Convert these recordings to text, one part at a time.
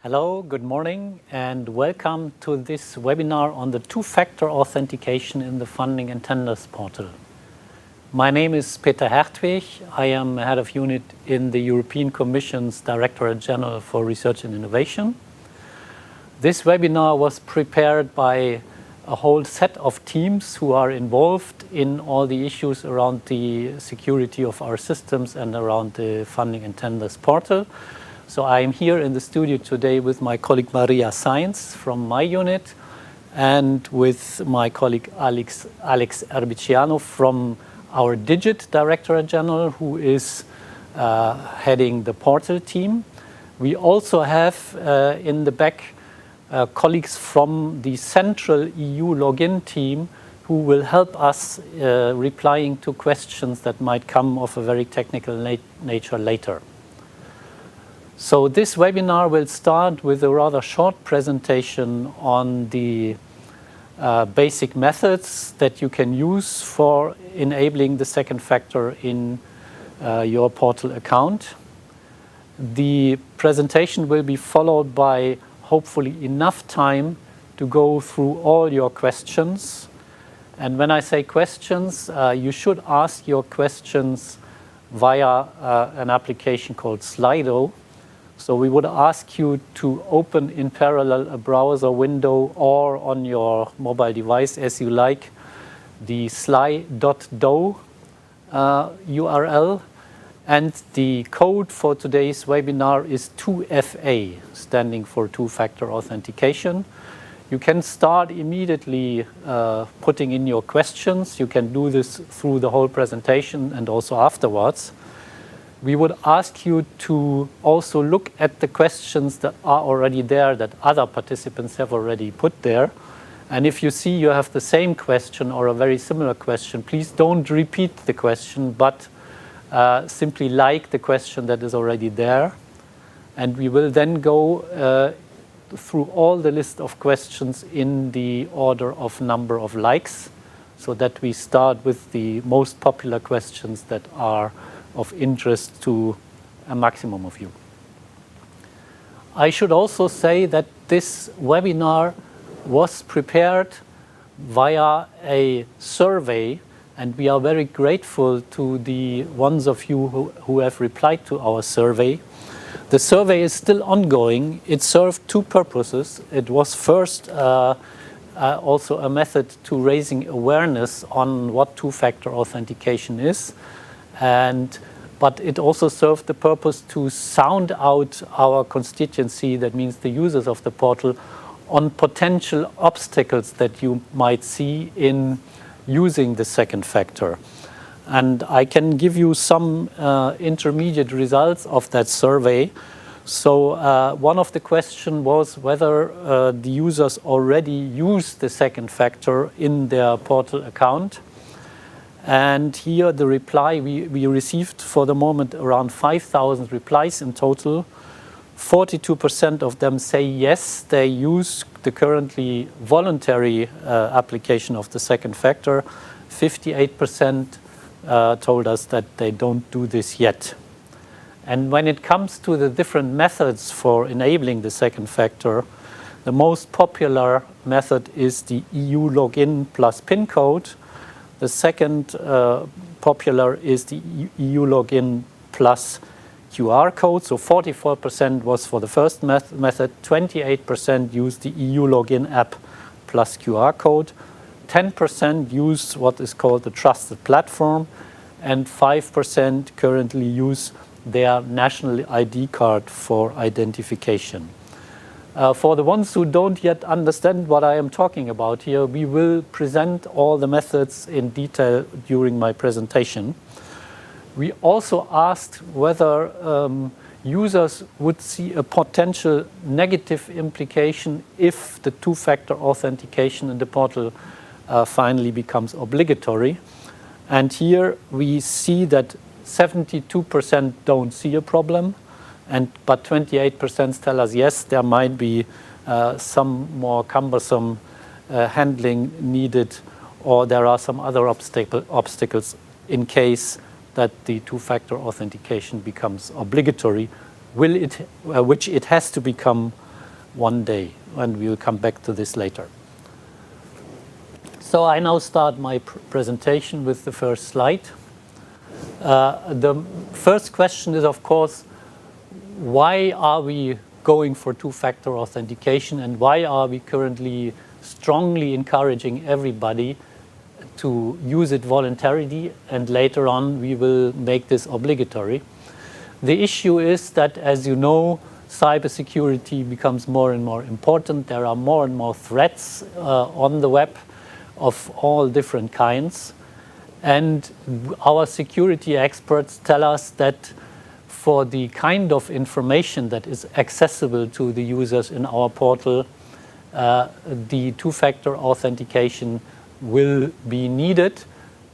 Hello, good morning, and welcome to this webinar on the two-factor authentication in the Funding and Tenders portal. My name is Peter Hertwig. I am head of unit in the European Commission's Directorate General for Research and Innovation. This webinar was prepared by a whole set of teams who are involved in all the issues around the security of our systems and around the Funding and Tenders portal. So I am here in the studio today with my colleague Maria Lsigns from my unit and with my colleague Alex Erbiciano from our Digit Directorate General, who is heading the portal team. We also have in the back colleagues from the central EU Login team who will help us replying to questions that might come of a very technical nature later. So this webinar will start with a rather short presentation on the basic methods that you can use for enabling the second factor in your portal account. The presentation will be followed by hopefully enough time to go through all your questions. And when I say questions, you should ask your questions via an application called Slido. So we would ask you to open in parallel a browser window or on your mobile device as you like, the sly.do URL, and the code for today's webinar is 2FA, standing for two-factor authentication. You can start immediately putting in your questions. You can do this through the whole presentation and also afterwards. We would ask you to also look at the questions that are already there that other participants have already put there. And if you see you have the same question or a very similar question, please don't repeat the question, but simply like the question that is already there. And we will then go through all the list of questions in the order of number of likes, so that we start with the most popular questions that are of interest to a maximum of you. I should also say that this webinar was prepared via a survey, and we are very grateful to the ones of you who have replied to our survey. The survey is still ongoing. It served two purposes. It was first also a method to raising awareness on what two-factor authentication is. But it also served the purpose to sound out our constituency, that means the users of the portal, on potential obstacles that you might see in using the second factor. And I can give you some intermediate results of that survey. So one of the questions was whether the users already use the second factor in their portal account. And here the reply, we received for the moment around 5,000 replies in total. 42% of them say yes, they use the currently voluntary application of the second factor. 58% told us that they don't do this yet. And when it comes to the different methods for enabling the second factor, the most popular method is the EU Login plus PIN code. The second popular is the EU Login plus QR code. So 44% was for the first method, 28% used the EU Login app plus QR code, 10% used what is called the trusted platform, and 5% currently use their national ID card for identification. For the ones who don't yet understand what I am talking about here, we will present all the methods in detail during my presentation. We also asked whether users would see a potential negative implication if the two-factor authentication in the portal finally becomes obligatory. And here we see that 72% don't see a problem, but 28% tell us yes, there might be some more cumbersome handling needed, or there are some other obstacles in case that the two-factor authentication becomes obligatory, which it has to become one day, and we will come back to this later. So I now start my presentation with the first slide. The first question is, of course, why are we going for two-factor authentication, and why are we currently strongly encouraging everybody to use it voluntarily, and later on we will make this obligatory? The issue is that, as you know, cybersecurity becomes more and more important. There are more and more threats on the web of all different kinds. And our security experts tell us that for the kind of information that is accessible to the users in our portal, the two-factor authentication will be needed,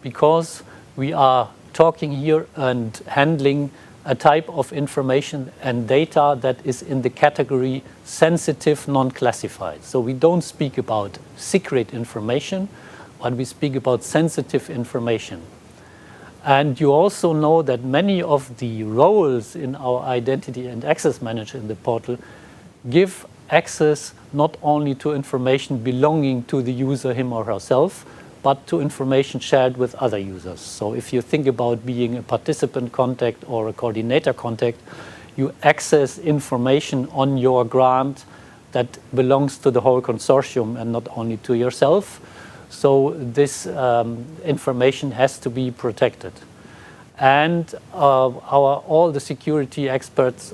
because we are talking here and handling a type of information and data that is in the category sensitive, non-classified. So we don't speak about secret information, but we speak about sensitive information. And you also know that many of the roles in our identity and access manager in the portal give access not only to information belonging to the user, him or herself, but to information shared with other users. So if you think about being a participant contact or a coordinator contact, you access information on your grant that belongs to the whole consortium and not only to yourself. So this information has to be protected. And all the security experts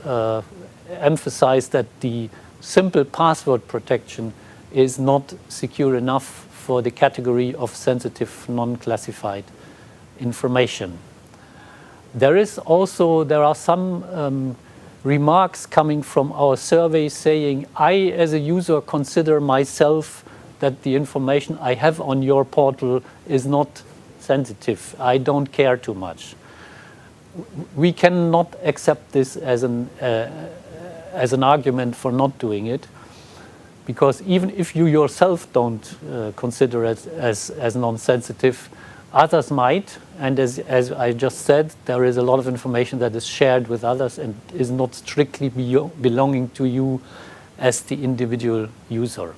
emphasize that the simple password protection is not secure enough for the category of sensitive, non-classified information. There are some remarks coming from our survey saying, I, as a user, consider myself that the information I have on your portal is not sensitive. I don't care too much. We cannot accept this as an argument for not doing it, because even if you yourself don't consider it as non-sensitive, others might. And as I just said, there is a lot of information that is shared with others and is not strictly belonging to you as the individual user.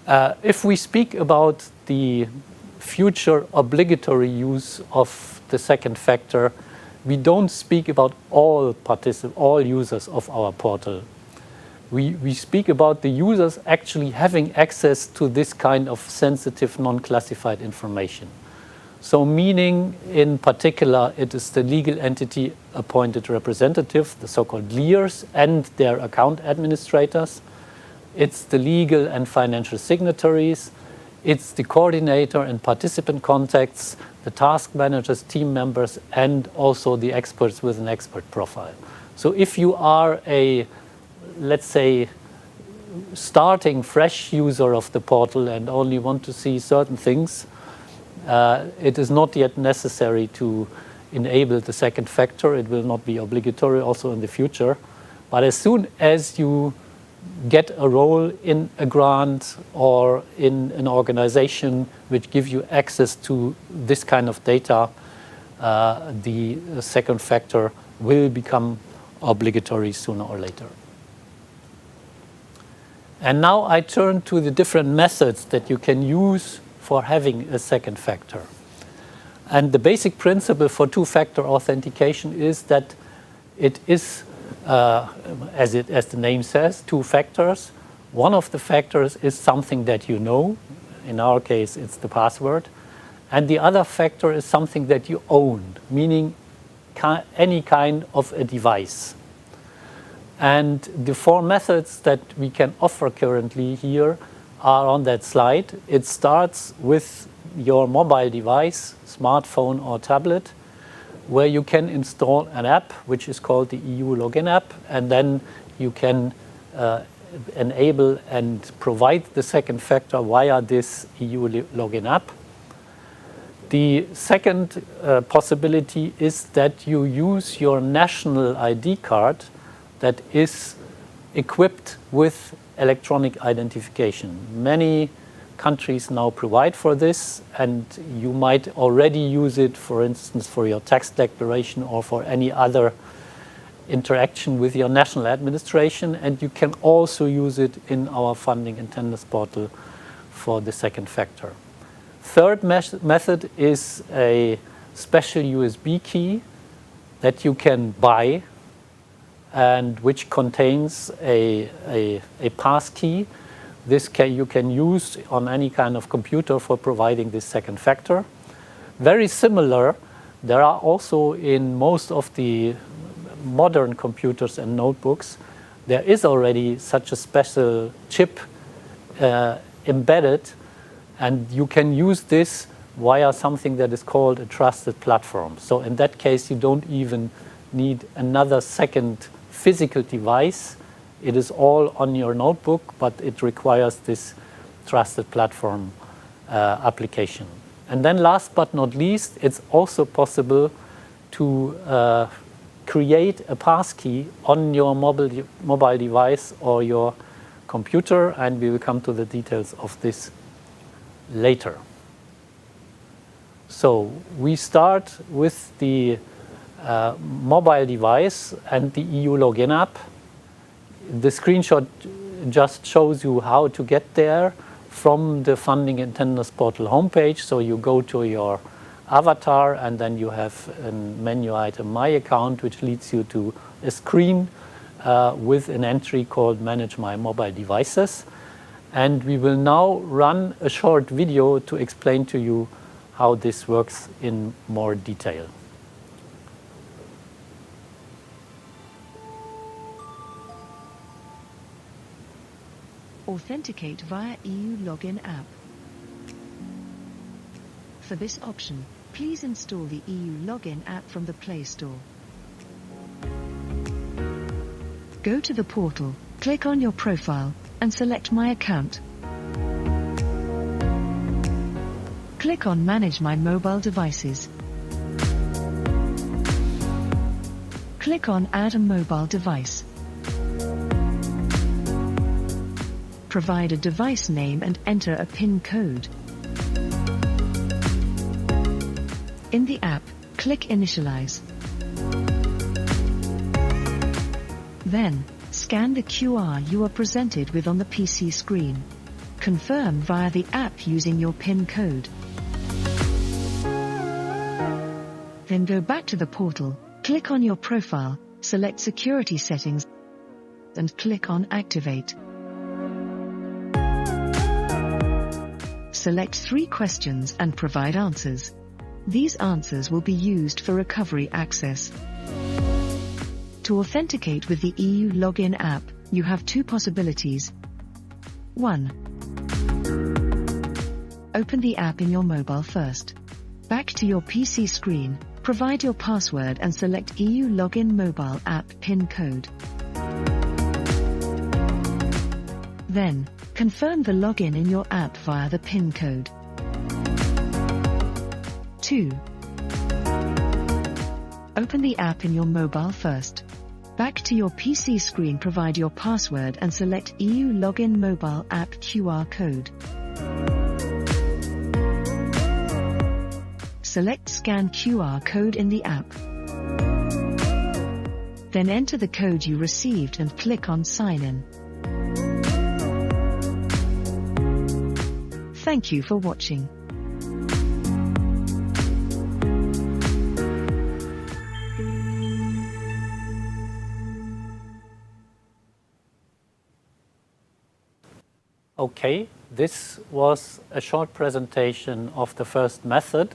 If we speak about the future obligatory use of the second factor, we don't speak about all users of our portal. We speak about the users actually having access to this kind of sensitive, non-classified information. So meaning, in particular, it is the legal entity appointed representative, the so-called LEARs, and their account administrators. It's the legal and financial signatories. It's the coordinator and participant contacts, the task managers, team members, and also the experts with an expert profile. So if you are a, let's say, starting fresh user of the portal and only want to see certain things, it is not yet necessary to enable the second factor. It will not be obligatory also in the future. But as soon as you get a role in a grant or in an organization which gives you access to this kind of data, the second factor will become obligatory sooner or later. And now I turn to the different methods that you can use for having a second factor. And the basic principle for two-factor authentication is that it is, as the name says, two factors. One of the factors is something that you know. In our case, it's the password. And the other factor is something that you own, meaning any kind of a device. And the four methods that we can offer currently here are on that slide. It starts with your mobile device, smartphone or tablet, where you can install an app which is called the EU Login app, and then you can enable and provide the second factor via this EU Login app. The second possibility is that you use your national ID card that is equipped with electronic identification. Many countries now provide for this, and you might already use it, for instance, for your tax declaration or for any other interaction with your national administration, and you can also use it in our funding and tenders portal for the second factor. Third method is a special USB key that you can buy and which contains a pass key. This you can use on any kind of computer for providing this second factor. Very similar, there are also in most of the modern computers and notebooks, there is already such a special chip embedded, and you can use this via something that is called a trusted platform. So in that case, you don't even need another second physical device. It is all on your notebook, but it requires this trusted platform application. And then last but not least, it's also possible to create a passkey on your mobile device or your computer, and we will come to the details of this later. So we start with the mobile device and the EU Login app. The screenshot just shows you how to get there from the Funding and Tenders portal homepage. So you go to your avatar, and then you have a menu item, My Account, which leads you to a screen with an entry called Manage My Mobile Devices. And we will now run a short video to explain to you how this works in more detail. Authenticate via EU Login app. For this option, please install the EU Login app from the Play Store. Go to the portal, click on your profile, and select My Account. Click on Manage My Mobile Devices. Click on Add a Mobile Device. Provide a device name and enter a PIN code. In the app, click Initialize. Then, scan the QR you are presented with on the PC screen. Confirm via the app using your PIN code. Then go back to the portal, click on your profile, select Security Settings, and click on Activate. Select 3 questions and provide answers. These answers will be used for recovery access. To authenticate with the EU Login app, you have 2 possibilities. 1. Open the app in your mobile first. Back to your PC screen, provide your password and select EU Login mobile app PIN code. Then, confirm the login in your app via the PIN code. 2. Open the app in your mobile first. Back to your PC screen, provide your password and select EU Login mobile app QR code. Select Scan QR code in the app. Then enter the code you received and click on Sign In. Thank you for watching. Okay, this was a short presentation of the first method.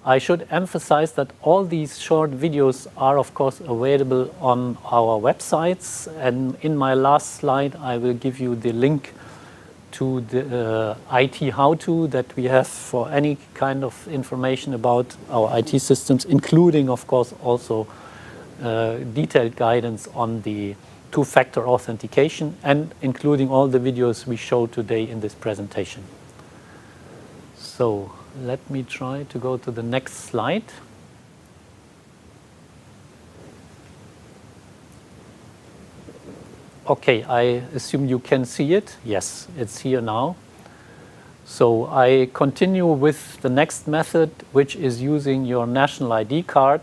I should emphasize that all these short videos are of course available on our websites, and in my last slide I will give you the link to the IT how-to that we have for any kind of information about our IT systems, including of course also detailed guidance on the two-factor authentication, and including all the videos we showed today in this presentation. So let me try to go to the next slide. Okay, I assume you can see it. Yes, it's here now. So I continue with the next method, which is using your national ID card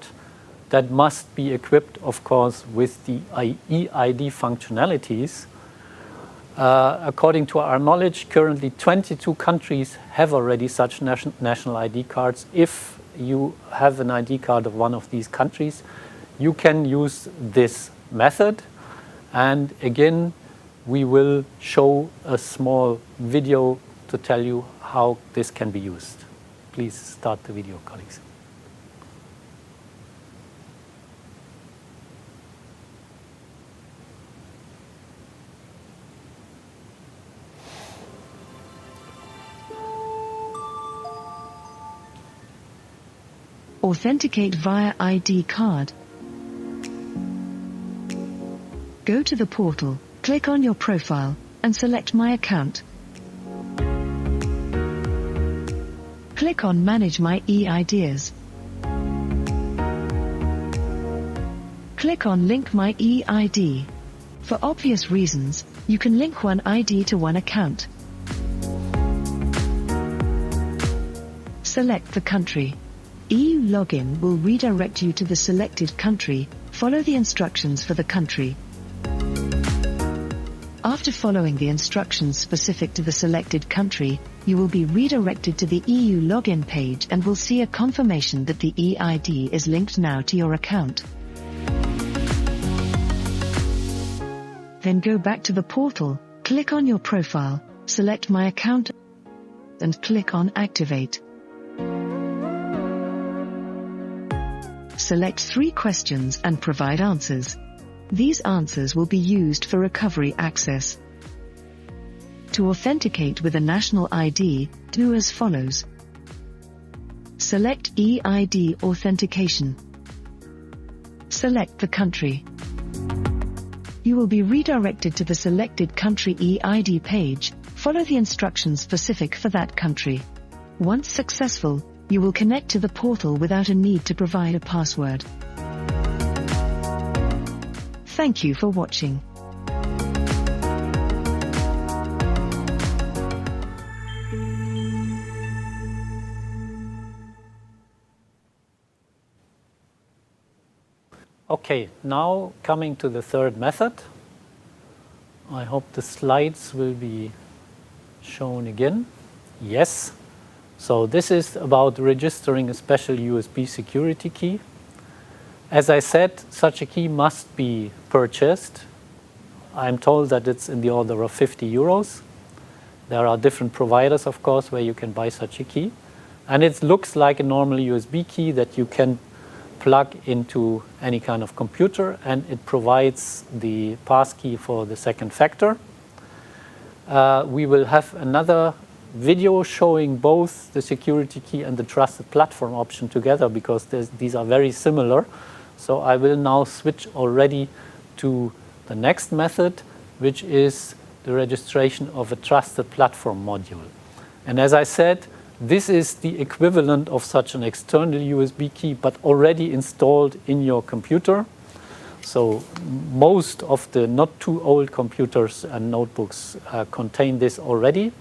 that must be equipped, of course, with the eID functionalities. According to our knowledge, currently 22 countries have already such national ID cards. If you have an ID card of one of these countries, you can use this method. And again, we will show a small video to tell you how this can be used. Please start the video, colleagues. Authenticate via ID card. Go to the portal, click on your profile, and select My Account. Click on Manage My eIDs. Click on Link My eID. For obvious reasons, you can link one ID to one account. Select the country. EU Login will redirect you to the selected country. Follow the instructions for the country. After following the instructions specific to the selected country, you will be redirected to the EU Login page and will see a confirmation that the eID is linked now to your account. Then go back to the portal, click on your profile, select My Account, and click on Activate. Select 3 questions and provide answers. These answers will be used for recovery access. To authenticate with a national ID, do as follows. Select eID Authentication. Select the country. You will be redirected to the selected country eID page. Follow the instructions specific for that country. Once successful, you will connect to the portal without a need to provide a password. Thank you for watching. Okay, now coming to the third method. I hope the slides will be shown again. Yes. So this is about registering a special USB security key. As I said, such a key must be purchased. I'm told that it's in the order of 50 euros. There are different providers, of course, where you can buy such a key. And it looks like a normal USB key that you can plug into any kind of computer, and it provides the passkey for the second factor. We will have another video showing both the security key and the trusted platform option together, because these are very similar. So I will now switch already to the next method, which is the registration of a trusted platform module. And as I said, this is the equivalent of such an external USB key, but already installed in your computer. So most of the not too old computers and notebooks contain this already.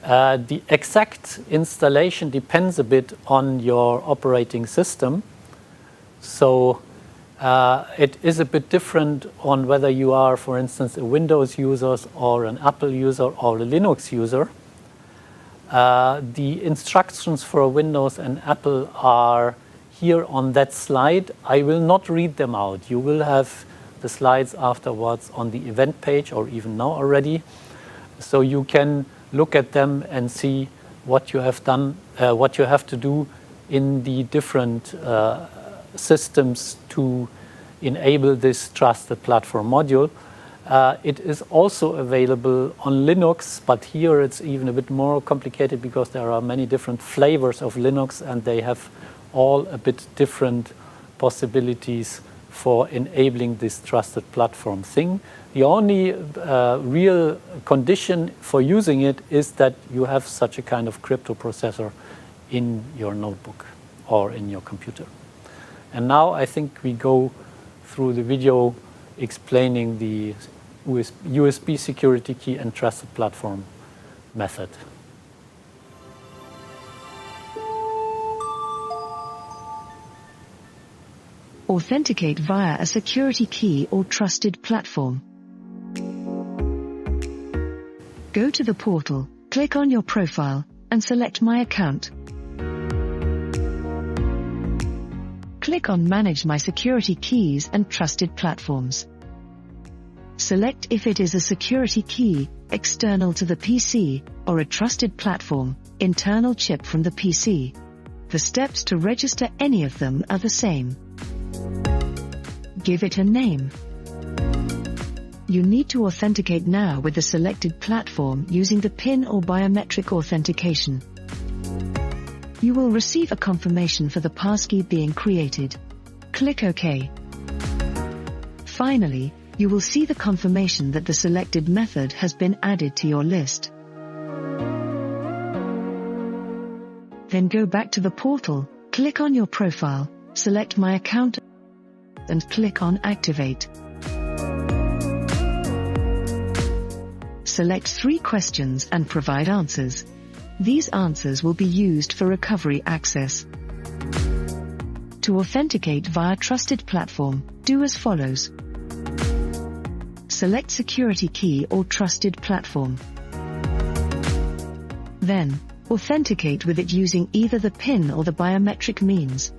The exact installation depends a bit on your operating system. So it is a bit different on whether you are, for instance, a Windows user or an Apple user or a Linux user. The instructions for Windows and Apple are here on that slide. I will not read them out. You will have the slides afterwards on the event page, or even now already. So you can look at them and see what you have done, what you have to do in the different systems to enable this trusted platform module. It is also available on Linux, but here it's even a bit more complicated because there are many different flavors of Linux, and they have all a bit different possibilities for enabling this trusted platform thing. The only real condition for using it is that you have such a kind of crypto processor in your notebook or in your computer. And now I think we go through the video explaining the USB security key and trusted platform method. Authenticate via a security key or trusted platform. Go to the portal, click on your profile, and select My Account. Click on Manage My Security Keys and Trusted Platforms. Select if it is a security key, external to the PC, or a trusted platform, internal chip from the PC. The steps to register any of them are the same. Give it a name. You need to authenticate now with the selected platform using the PIN or biometric authentication. You will receive a confirmation for the passkey being created. Click OK. Finally, you will see the confirmation that the selected method has been added to your list. Then go back to the portal, click on your profile, select My Account, and click on Activate. Select 3 questions and provide answers. These answers will be used for recovery access. To authenticate via trusted platform, do as follows. Select security key or trusted platform. Then, authenticate with it using either the PIN or the biometric means.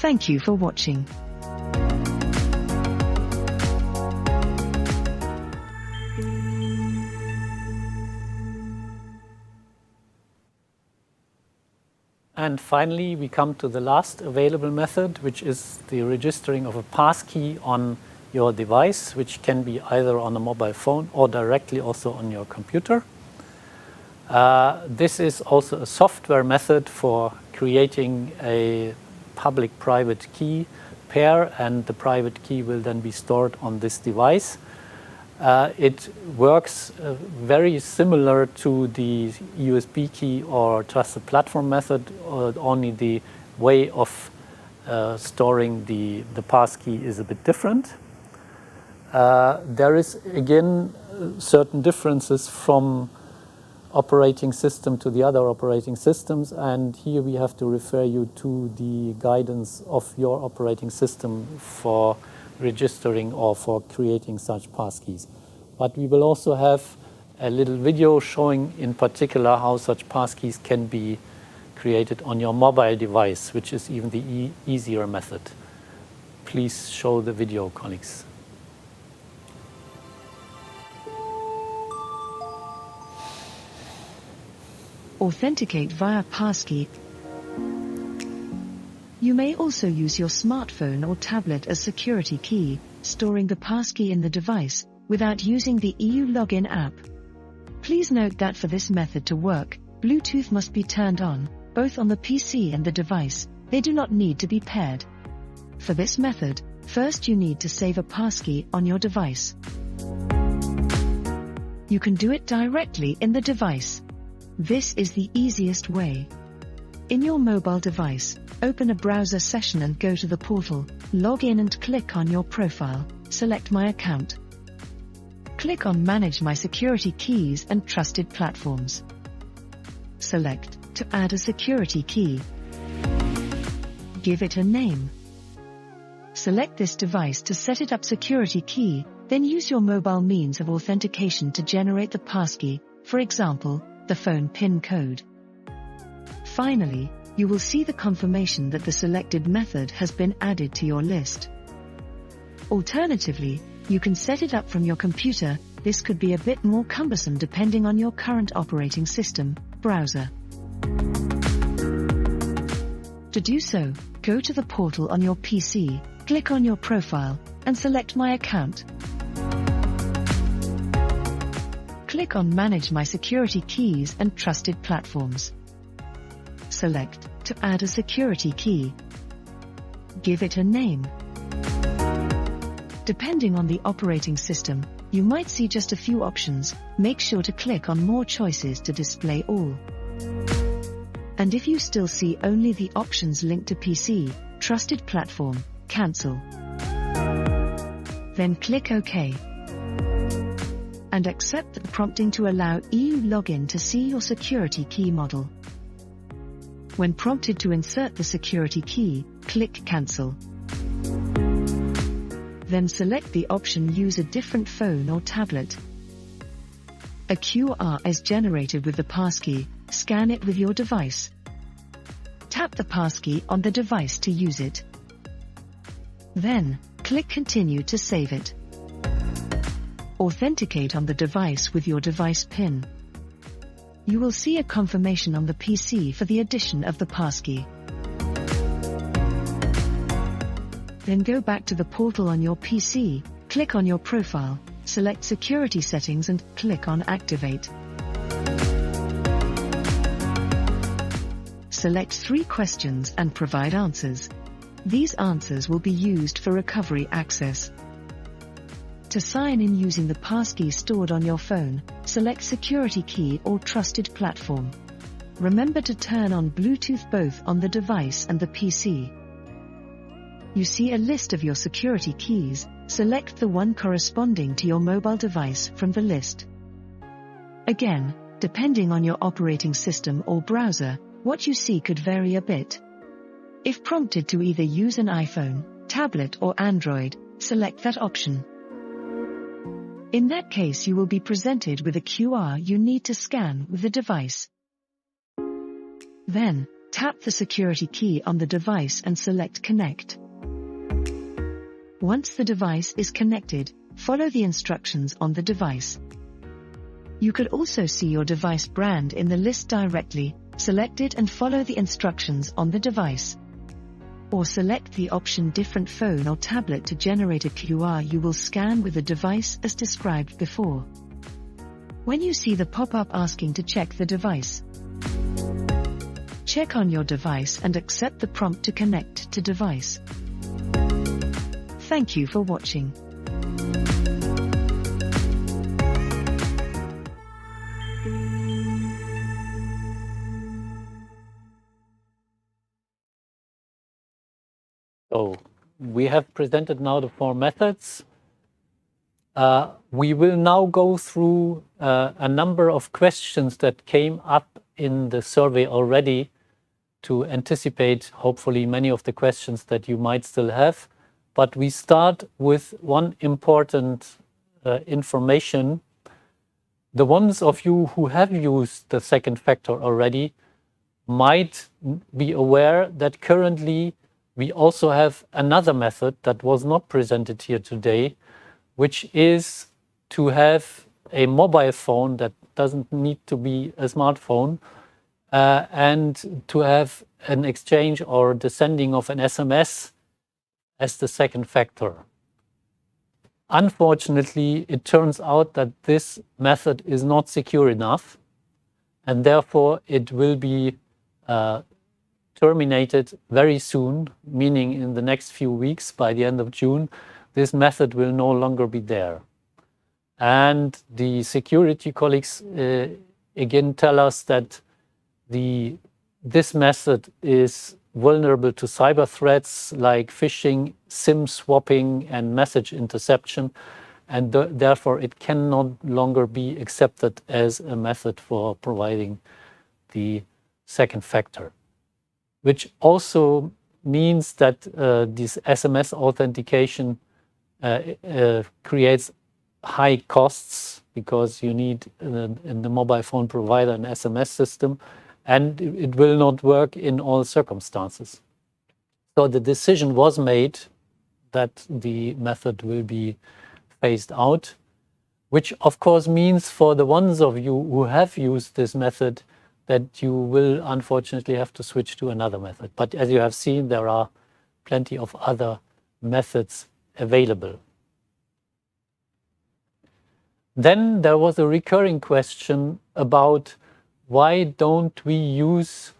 Thank you for watching. And finally, we come to the last available method, which is the registering of a passkey on your device, which can be either on a mobile phone or directly also on your computer. This is also a software method for creating a public-private key pair, and the private key will then be stored on this device. It works very similar to the USB key or trusted platform method, only the way of storing the passkey is a bit different. There is again certain differences from operating system to the other operating systems, and here we have to refer you to the guidance of your operating system for registering or for creating such passkeys. But we will also have a little video showing in particular how such passkeys can be created on your mobile device, which is even the easier method. Please show the video, colleagues. Authenticate via passkey. You may also use your smartphone or tablet as security key, storing the passkey in the device, without using the EU Login app. Please note that for this method to work, Bluetooth must be turned on, both on the PC and the device. They do not need to be paired. For this method, first you need to save a passkey on your device. You can do it directly in the device. This is the easiest way. In your mobile device, open a browser session and go to the portal, log in and click on your profile, select My Account. Click on Manage My Security Keys and Trusted Platforms. Select to add a security key. Give it a name. Select this device to set it up security key, then use your mobile means of authentication to generate the passkey, for example, the phone PIN code. Finally, you will see the confirmation that the selected method has been added to your list. Alternatively, you can set it up from your computer. This could be a bit more cumbersome depending on your current operating system, browser. To do so, go to the portal on your PC, click on your profile, and select My Account. Click on Manage My Security Keys and Trusted Platforms. Select to add a security key. Give it a name. Depending on the operating system, you might see just a few options. Make sure to click on More Choices to display all. And if you still see only the options linked to PC, Trusted Platform, cancel. Then click OK. And accept the prompting to allow EU Login to see your security key model. When prompted to insert the security key, click Cancel. Then select the option Use a different phone or tablet. A QR is generated with the passkey. Scan it with your device. Tap the passkey on the device to use it. Then, click Continue to save it. Authenticate on the device with your device PIN. You will see a confirmation on the PC for the addition of the passkey. Then go back to the portal on your PC, click on your profile, select Security Settings and click on Activate. Select 3 questions and provide answers. These answers will be used for recovery access. To sign in using the passkey stored on your phone, select Security Key or Trusted Platform. Remember to turn on Bluetooth both on the device and the PC. You see a list of your security keys. Select the one corresponding to your mobile device from the list. Again, depending on your operating system or browser, what you see could vary a bit. If prompted to either use an iPhone, tablet or Android, select that option. In that case, you will be presented with a QR you need to scan with the device. Then, tap the security key on the device and select Connect. Once the device is connected, follow the instructions on the device. You could also see your device brand in the list directly. Select it and follow the instructions on the device. Or select the option Different Phone or Tablet to generate a QR you will scan with the device as described before. When you see the pop-up asking to check the device, check on your device and accept the prompt to connect to device. Thank you for watching. So we have presented now the 4 methods. We will now go through a number of questions that came up in the survey already to anticipate, hopefully, many of the questions that you might still have. But we start with one important information. The ones of you who have used the second factor already might be aware that currently we also have another method that was not presented here today, which is to have a mobile phone that doesn't need to be a smartphone, and to have an exchange or the sending of an SMS as the second factor. Unfortunately, it turns out that this method is not secure enough, and therefore it will be terminated very soon, meaning in the next few weeks, by the end of June, this method will no longer be there. And the security colleagues again tell us that this method is vulnerable to cyber threats like phishing, SIM swapping, and message interception, and therefore it can no longer be accepted as a method for providing the second factor. Which also means that this SMS authentication creates high costs, because you need in the mobile phone provider an SMS system, and it will not work in all circumstances. So the decision was made that the method will be phased out, which of course means for the ones of you who have used this method that you will unfortunately have to switch to another method. But as you have seen, there are plenty of other methods available. Then there was a recurring question about why don't we use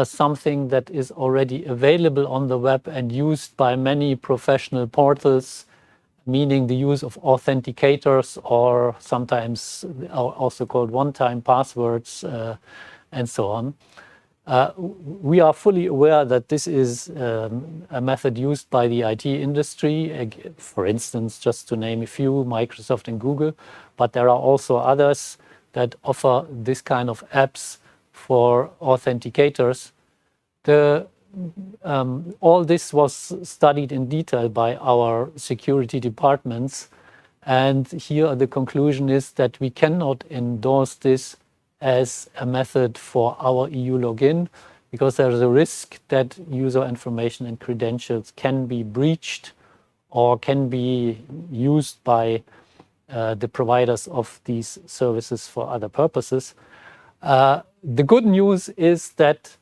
something that is already available on the web and used by many professional portals, meaning the use of authenticators, or sometimes also called one-time passwords, and so on. We are fully aware that this is a method used by the IT industry, for instance, just to name a few, Microsoft and Google, but there are also others that offer this kind of apps for authenticators. All this was studied in detail by our security departments, and here the conclusion is that we cannot endorse this as a method for our EU login, because there is a risk that user information and credentials can be breached or can be used by the providers of these services for other purposes. The good news is that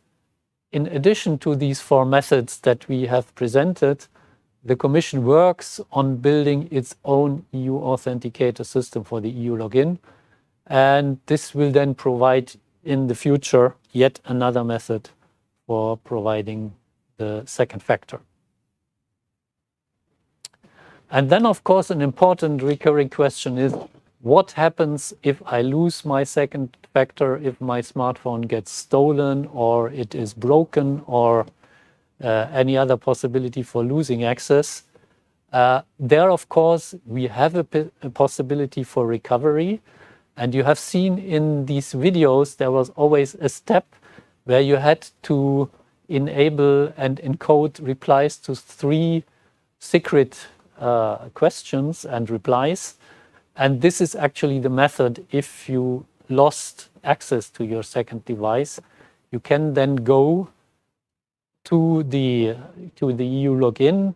in addition to these 4 methods that we have presented, the Commission works on building its own EU Authenticator system for the EU login. And this will then provide in the future yet another method for providing the second factor. And then, of course, an important recurring question is, what happens if I lose my second factor, if my smartphone gets stolen or it is broken or any other possibility for losing access? There, of course, we have a possibility for recovery. And you have seen in these videos, there was always a step where you had to enable and encode replies to 3 secret questions and replies. And this is actually the method. If you lost access to your second device, you can then go to the EU login,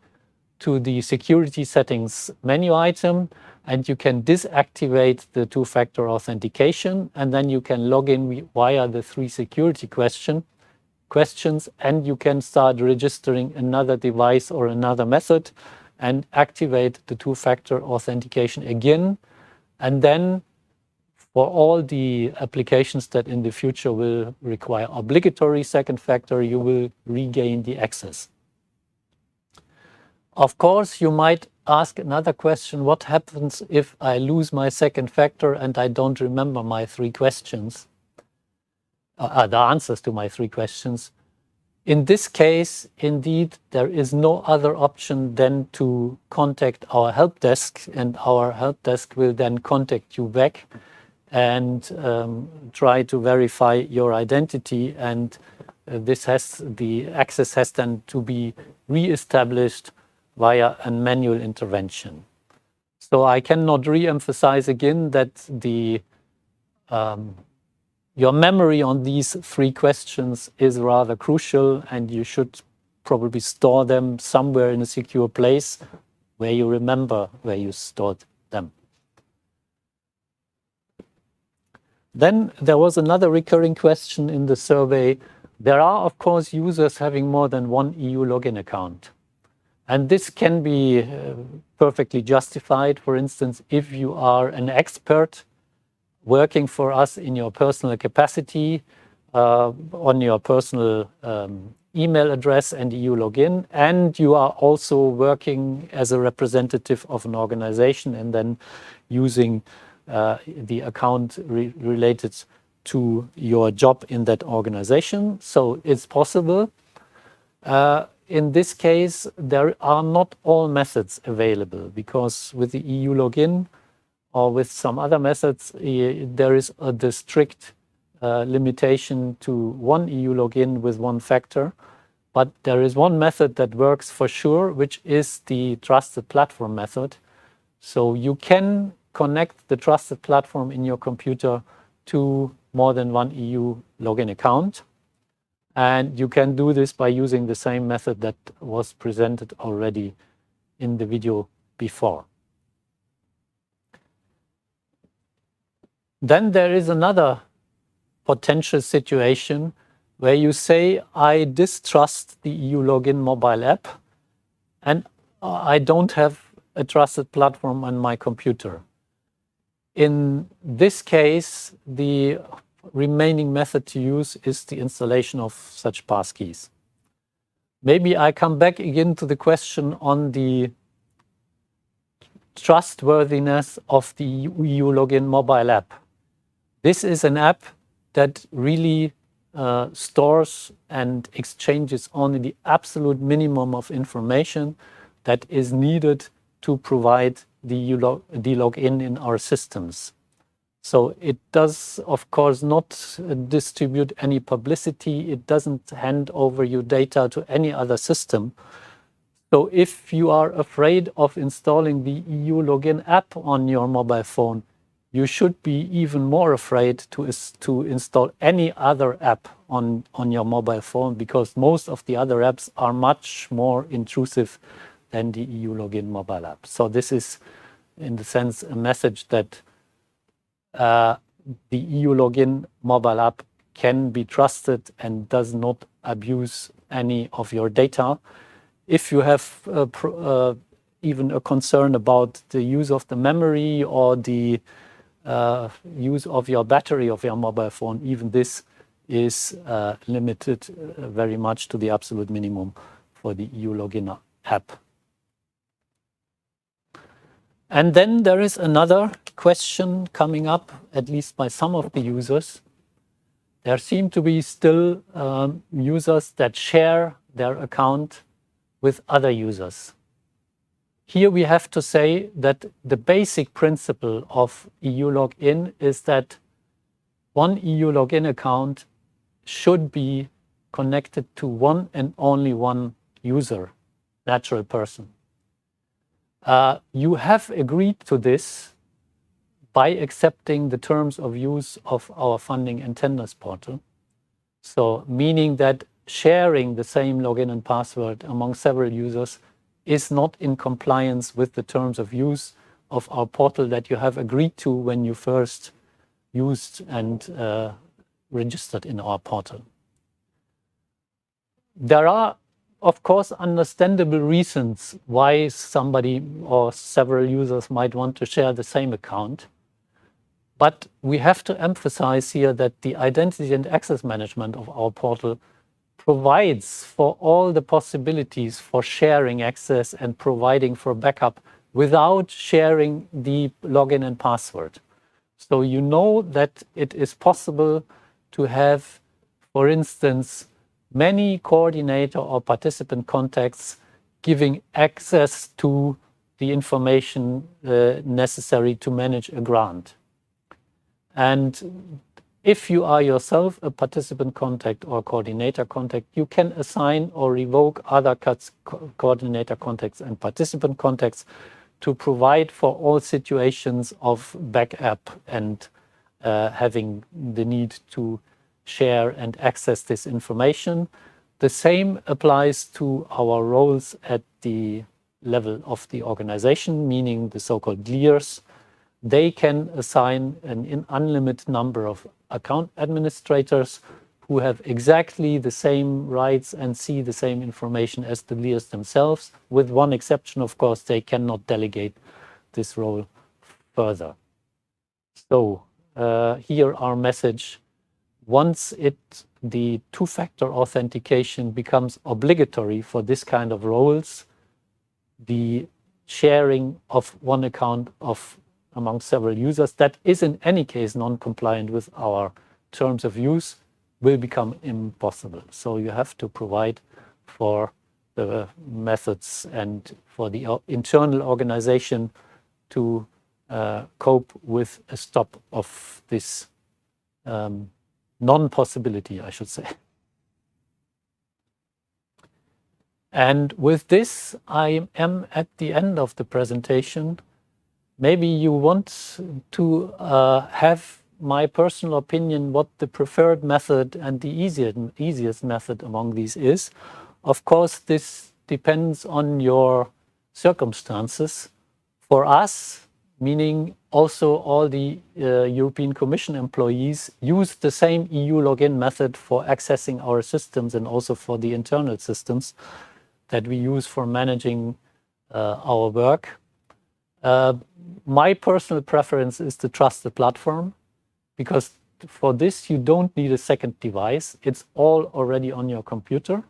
to the security settings menu item, and you can disactivate the 2-factor authentication, and then you can log in via the 3 security questions, and you can start registering another device or another method and activate the 2-factor authentication again. And then for all the applications that in the future will require obligatory second factor, you will regain the access. Of course, you might ask another question: what happens if I lose my second factor and I don't remember my 3 questions, the answers to my 3 questions? In this case, indeed, there is no other option than to contact our help desk, and our help desk will then contact you back and try to verify your identity, and the access has then to be re-established via a manual intervention. So I cannot re-emphasize again that your memory on these 3 questions is rather crucial, and you should probably store them somewhere in a secure place where you remember where you stored them. Then there was another recurring question in the survey. There are, of course, users having more than 1 EU login account. And this can be perfectly justified. For instance, if you are an expert working for us in your personal capacity, on your personal email address and EU login, and you are also working as a representative of an organization and then using the account related to your job in that organization. So it's possible. In this case, there are not all methods available, because with the EU login or with some other methods, there is the strict limitation to 1 EU login with 1 factor. But there is one method that works for sure, which is the trusted platform method. So you can connect the trusted platform in your computer to more than 1 EU login account. And you can do this by using the same method that was presented already in the video before. Then there is another potential situation where you say, I distrust the EU login mobile app and I don't have a trusted platform on my computer. In this case, the remaining method to use is the installation of such passkeys. Maybe I come back again to the question on the trustworthiness of the EU login mobile app. This is an app that really stores and exchanges only the absolute minimum of information that is needed to provide the login in our systems. So it does, of course, not distribute any publicity. It doesn't hand over your data to any other system. So if you are afraid of installing the EU Login app on your mobile phone, you should be even more afraid to install any other app on your mobile phone, because most of the other apps are much more intrusive than the EU Login mobile app. So this is, in the sense, a message that the EU Login mobile app can be trusted and does not abuse any of your data. If you have even a concern about the use of the memory or the use of your battery of your mobile phone, even this is limited very much to the absolute minimum for the EU Login app. And then there is another question coming up, at least by some of the users. There seem to be still users that share their account with other users. Here we have to say that the basic principle of EU Login is that one EU Login account should be connected to one and only one user, natural person. You have agreed to this by accepting the terms of use of our funding and tenders portal. So meaning that sharing the same login and password among several users is not in compliance with the terms of use of our portal that you have agreed to when you first used and registered in our portal. There are, of course, understandable reasons why somebody or several users might want to share the same account. But we have to emphasize here that the identity and access management of our portal provides for all the possibilities for sharing access and providing for backup without sharing the login and password. So you know that it is possible to have, for instance, many coordinator or participant contacts giving access to the information necessary to manage a grant. And if you are yourself a participant contact or coordinator contact, you can assign or revoke other coordinator contacts and participant contacts to provide for all situations of backup and having the need to share and access this information. The same applies to our roles at the level of the organization, meaning the so-called leaders. They can assign an unlimited number of account administrators who have exactly the same rights and see the same information as the leaders themselves. With one exception, of course, they cannot delegate this role further. So here our message: once the two-factor authentication becomes obligatory for this kind of roles, the sharing of one account among several users that is in any case non-compliant with our terms of use will become impossible. So you have to provide for the methods and for the internal organization to cope with a stop of this non-possibility, I should say. And with this, I am at the end of the presentation. Maybe you want to have my personal opinion what the preferred method and the easiest method among these is. Of course, this depends on your circumstances. For us, meaning also all the European Commission employees use the same EU login method for accessing our systems and also for the internal systems that we use for managing our work. My personal preference is the trusted platform, because for this you don't need a second device. It's all already on your computer.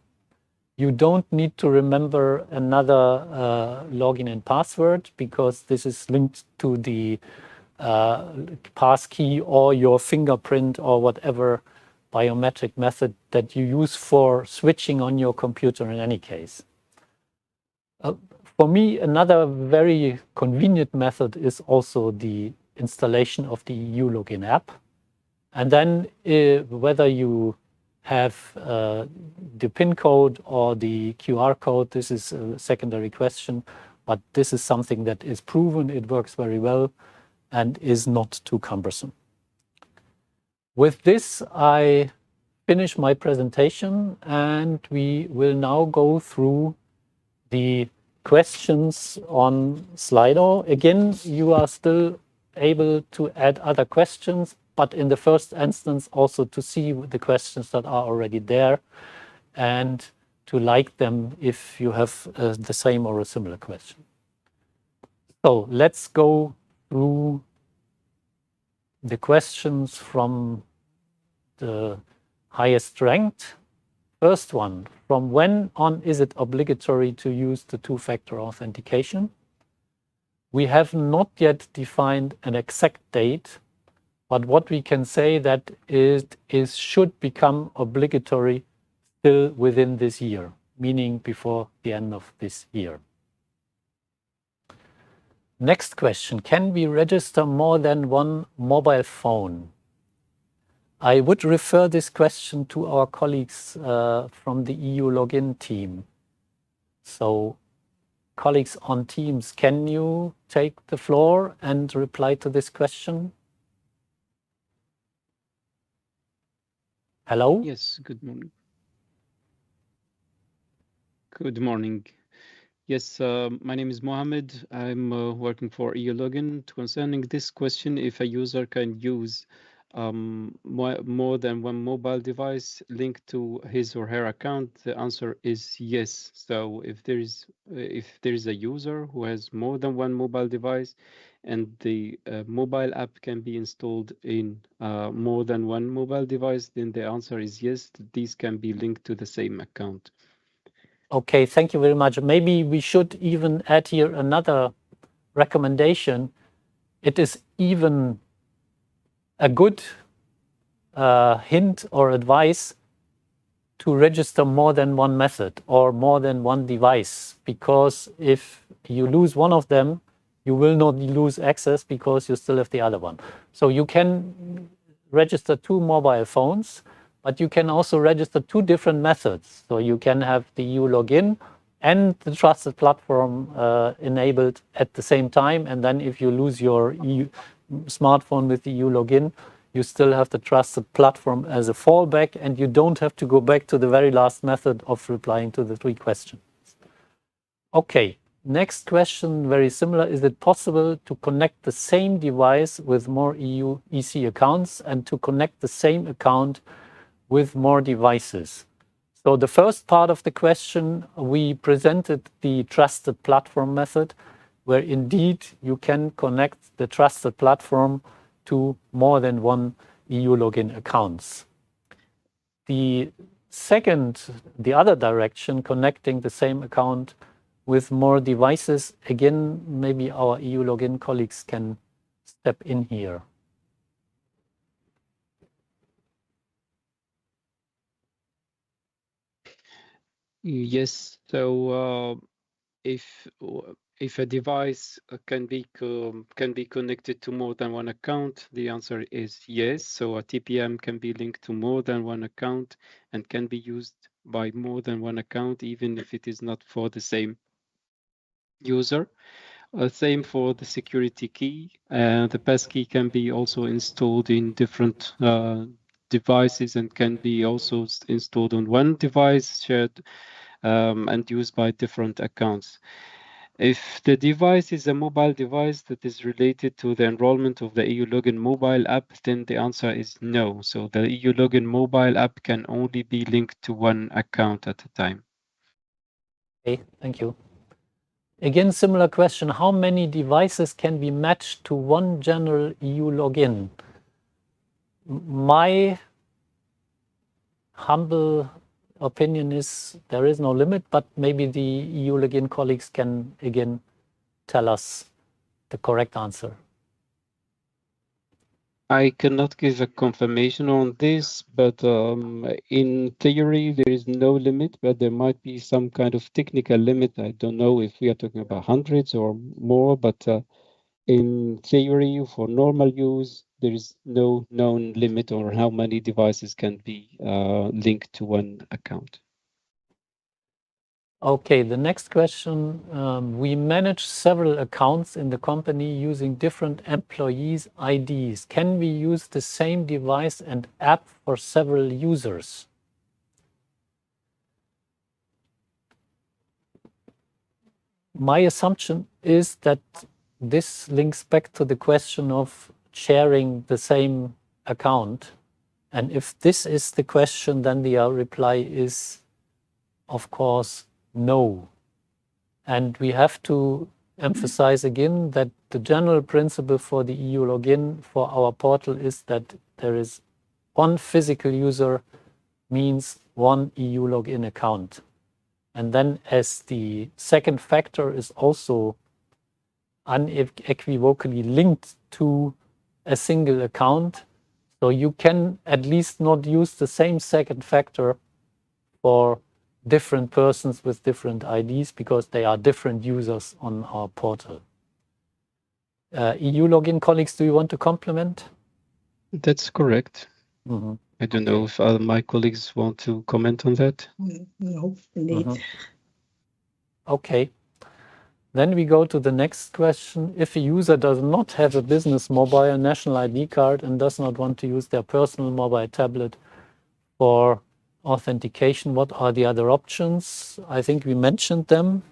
You don't need to remember another login and password, because this is linked to the passkey or your fingerprint or whatever biometric method that you use for switching on your computer in any case. For me, another very convenient method is also the installation of the EU Login app. And then whether you have the PIN code or the QR code, this is a secondary question, but this is something that is proven, it works very well, and is not too cumbersome. With this, I finish my presentation, and we will now go through the questions on Slido. Again, you are still able to add other questions, but in the first instance also to see the questions that are already there and to like them if you have the same or a similar question. So let's go through the questions from the highest ranked. First one, from when on is it obligatory to use the two-factor authentication? We have not yet defined an exact date, but what we can say that it should become obligatory still within this year, meaning before the end of this year. Next question, can we register more than one mobile phone? I would refer this question to our colleagues from the EU Login team. So, colleagues on Teams, can you take the floor and reply to this question? Hello? Yes, good morning. Good morning. Yes, my name is Mohammed. I'm working for EU Login. Concerning this question, if a user can use more than one mobile device linked to his or her account, the answer is yes. So if there is a user who has more than one mobile device and the mobile app can be installed in more than one mobile device, then the answer is yes, these can be linked to the same account. Okay, thank you very much. Maybe we should even add here another recommendation. It is even a good hint or advice to register more than one method or more than one device, because if you lose one of them, you will not lose access because you still have the other one. So you can register two mobile phones, but you can also register two different methods. So you can have the EU Login and the trusted platform enabled at the same time. And then if you lose your smartphone with the EU Login, you still have the trusted platform as a fallback, and you don't have to go back to the very last method of replying to the three questions. Okay, next question, very similar. Is it possible to connect the same device with more EU EC accounts and to connect the same account with more devices? So the first part of the question, we presented the trusted platform method, where indeed you can connect the trusted platform to more than one EU Login accounts. The other direction, connecting the same account with more devices, again, maybe our EU Login colleagues can step in here. Yes, so if a device can be connected to more than one account, the answer is yes. So a TPM can be linked to more than one account and can be used by more than one account, even if it is not for the same user. Same for the security key. The passkey can be also installed in different devices and can be also installed on one device, shared and used by different accounts. If the device is a mobile device that is related to the enrollment of the EU Login mobile app, then the answer is no. So the EU Login mobile app can only be linked to one account at a time. Okay, thank you. Again, similar question. How many devices can be matched to one general EU Login? My humble opinion is there is no limit, but maybe the EU Login colleagues can again tell us the correct answer. I cannot give a confirmation on this, but in theory, there is no limit, but there might be some kind of technical limit. I don't know if we are talking about hundreds or more, but In theory, for normal use, there is no known limit on how many devices can be linked to one account. Okay, the next question. We manage several accounts in the company using different employees' IDs. Can we use the same device and app for several users? My assumption is that this links back to the question of sharing the same account. And if this is the question, then the reply is, of course, no. And we have to emphasize again that the general principle for the EU login for our portal is that there is one physical user means one EU login account. And then as the second factor is also unequivocally linked to a single account, so you can at least not use the same second factor for different persons with different IDs because they are different users on our portal. EU login colleagues, do you want to complement? That's correct. Mm-hmm. I don't know if my colleagues want to comment on that. No, indeed. Okay. Then we go to the next question. If a user does not have a business mobile national ID card and does not want to use their personal mobile tablet for authentication, what are the other options? I think we mentioned them.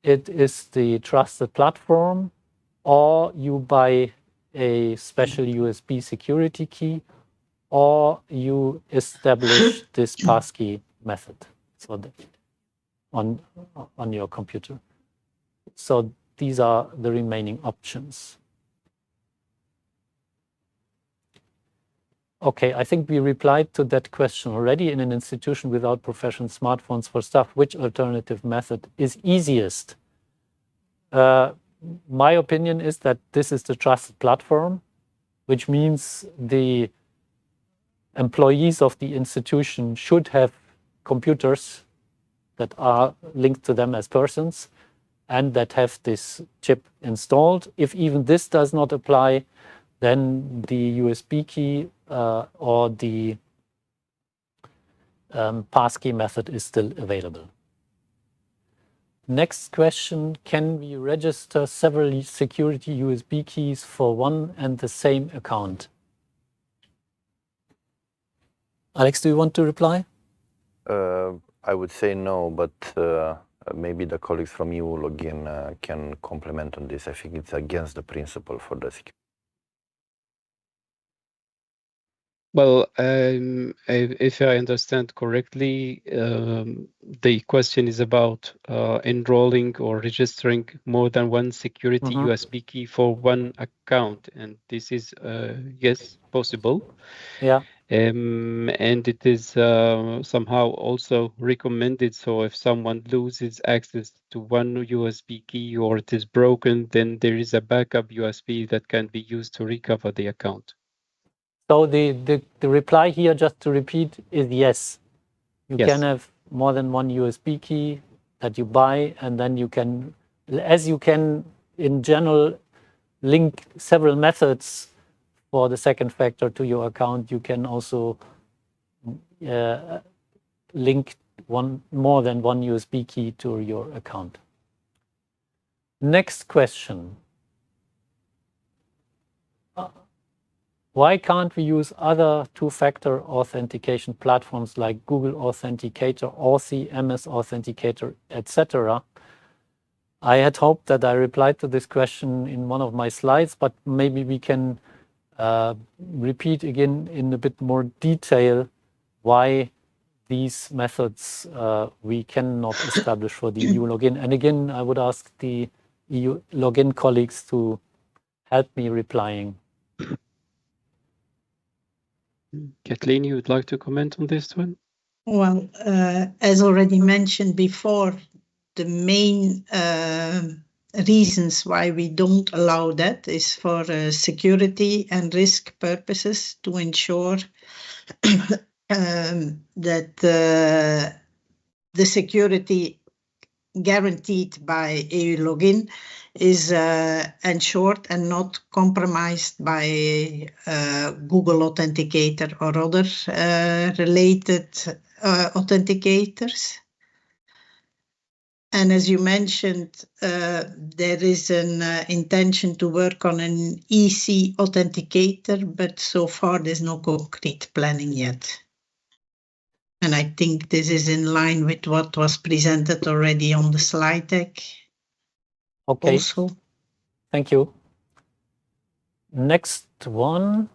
It is the trusted platform, or you buy a special USB security key, or you establish this passkey method so that on your computer. So these are the remaining options. Okay, I think we replied to that question already. In an institution without professional smartphones for staff, which alternative method is easiest? My opinion is that this is the trusted platform, which means the employees of the institution should have computers that are linked to them as persons and that have this chip installed. If even this does not apply, then the USB key or the passkey method is still available. Next question, can we register several security USB keys for one and the same account? Alex, do you want to reply? I would say no, but maybe the colleagues from EU Login can comment on this. I think it's against the principle for the security. Well, if I understand correctly, the question is about enrolling or registering more than one security USB key for one account, and this is yes, possible. Yeah. And it is somehow also recommended. So if someone loses access to one USB key or it is broken, then there is a backup USB that can be used to recover the account. So the reply here, just to repeat, is yes. You can have more than one USB key that you buy, and then you can, as you can in general link several methods for the second factor to your account, you can also link more than one USB key to your account. Next question. Why can't we use other two-factor authentication platforms like Google Authenticator, Authy, MS Authenticator, etc.? I had hoped that I replied to this question in one of my slides, but maybe we can repeat again in a bit more detail why these methods we cannot establish for the EU login. And again, I would ask the EU login colleagues to help me replying. Kathleen, you would like to comment on this one? Well, as already mentioned before, the main reasons why we don't allow that is for security and risk purposes, to ensure that the security guaranteed by EU Login is ensured and not compromised by Google Authenticator or other related authenticators. And as you mentioned, there is an intention to work on an EC authenticator, but so far there's no concrete planning yet. And I think this is in line with what was presented already on the slide deck. Okay, Also, thank you. Next one.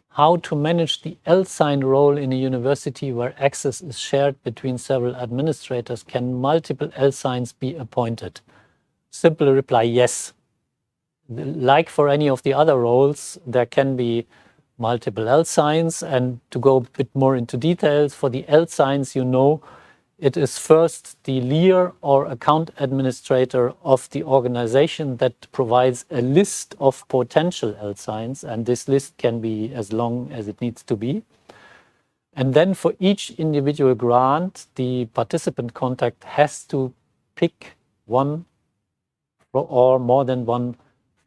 How to manage the Lsign role in a university where access is shared between several administrators. Can multiple Lsigns be appointed? Simple reply, yes. Like for any of the other roles, there can be multiple Lsigns. And to go a bit more into details, for the Lsigns, you know, it is first the leader or account administrator of the organization that provides a list of potential Lsigns, and this list can be as long as it needs to be. And then for each individual grant, the participant contact has to pick one or more than one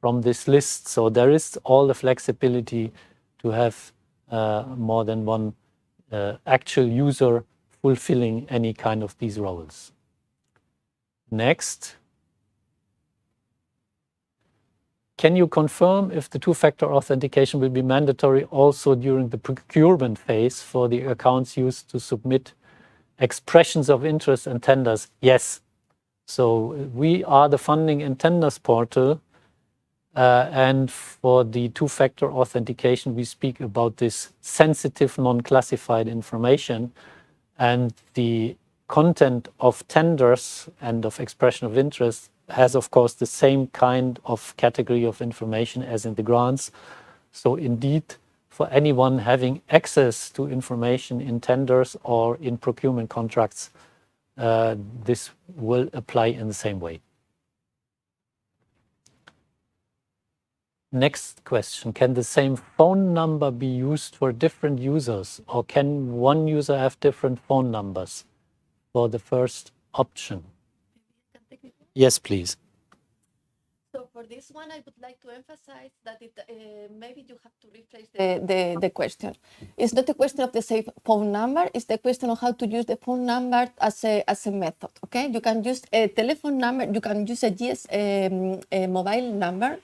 from this list. So there is all the flexibility to have more than one actual user fulfilling any kind of these roles. Next. Can you confirm if the two-factor authentication will be mandatory also during the procurement phase for the accounts used to submit expressions of interest and tenders? Yes. So we are the funding and tenders portal. And for the two-factor authentication, we speak about this sensitive non-classified information. And the content of tenders and of expression of interest has, of course, the same kind of category of information as in the grants. So indeed, for anyone having access to information in tenders or in procurement contracts, this will apply in the same way. Next question, can the same phone number be used for different users, or can one user have different phone numbers for the first option? Yes, please. So for this one, I would like to emphasize that maybe you have to rephrase the question. It's not a question of the same phone number, it's the question of how to use the phone number as a method, okay? You can use a telephone number, you can use a mobile number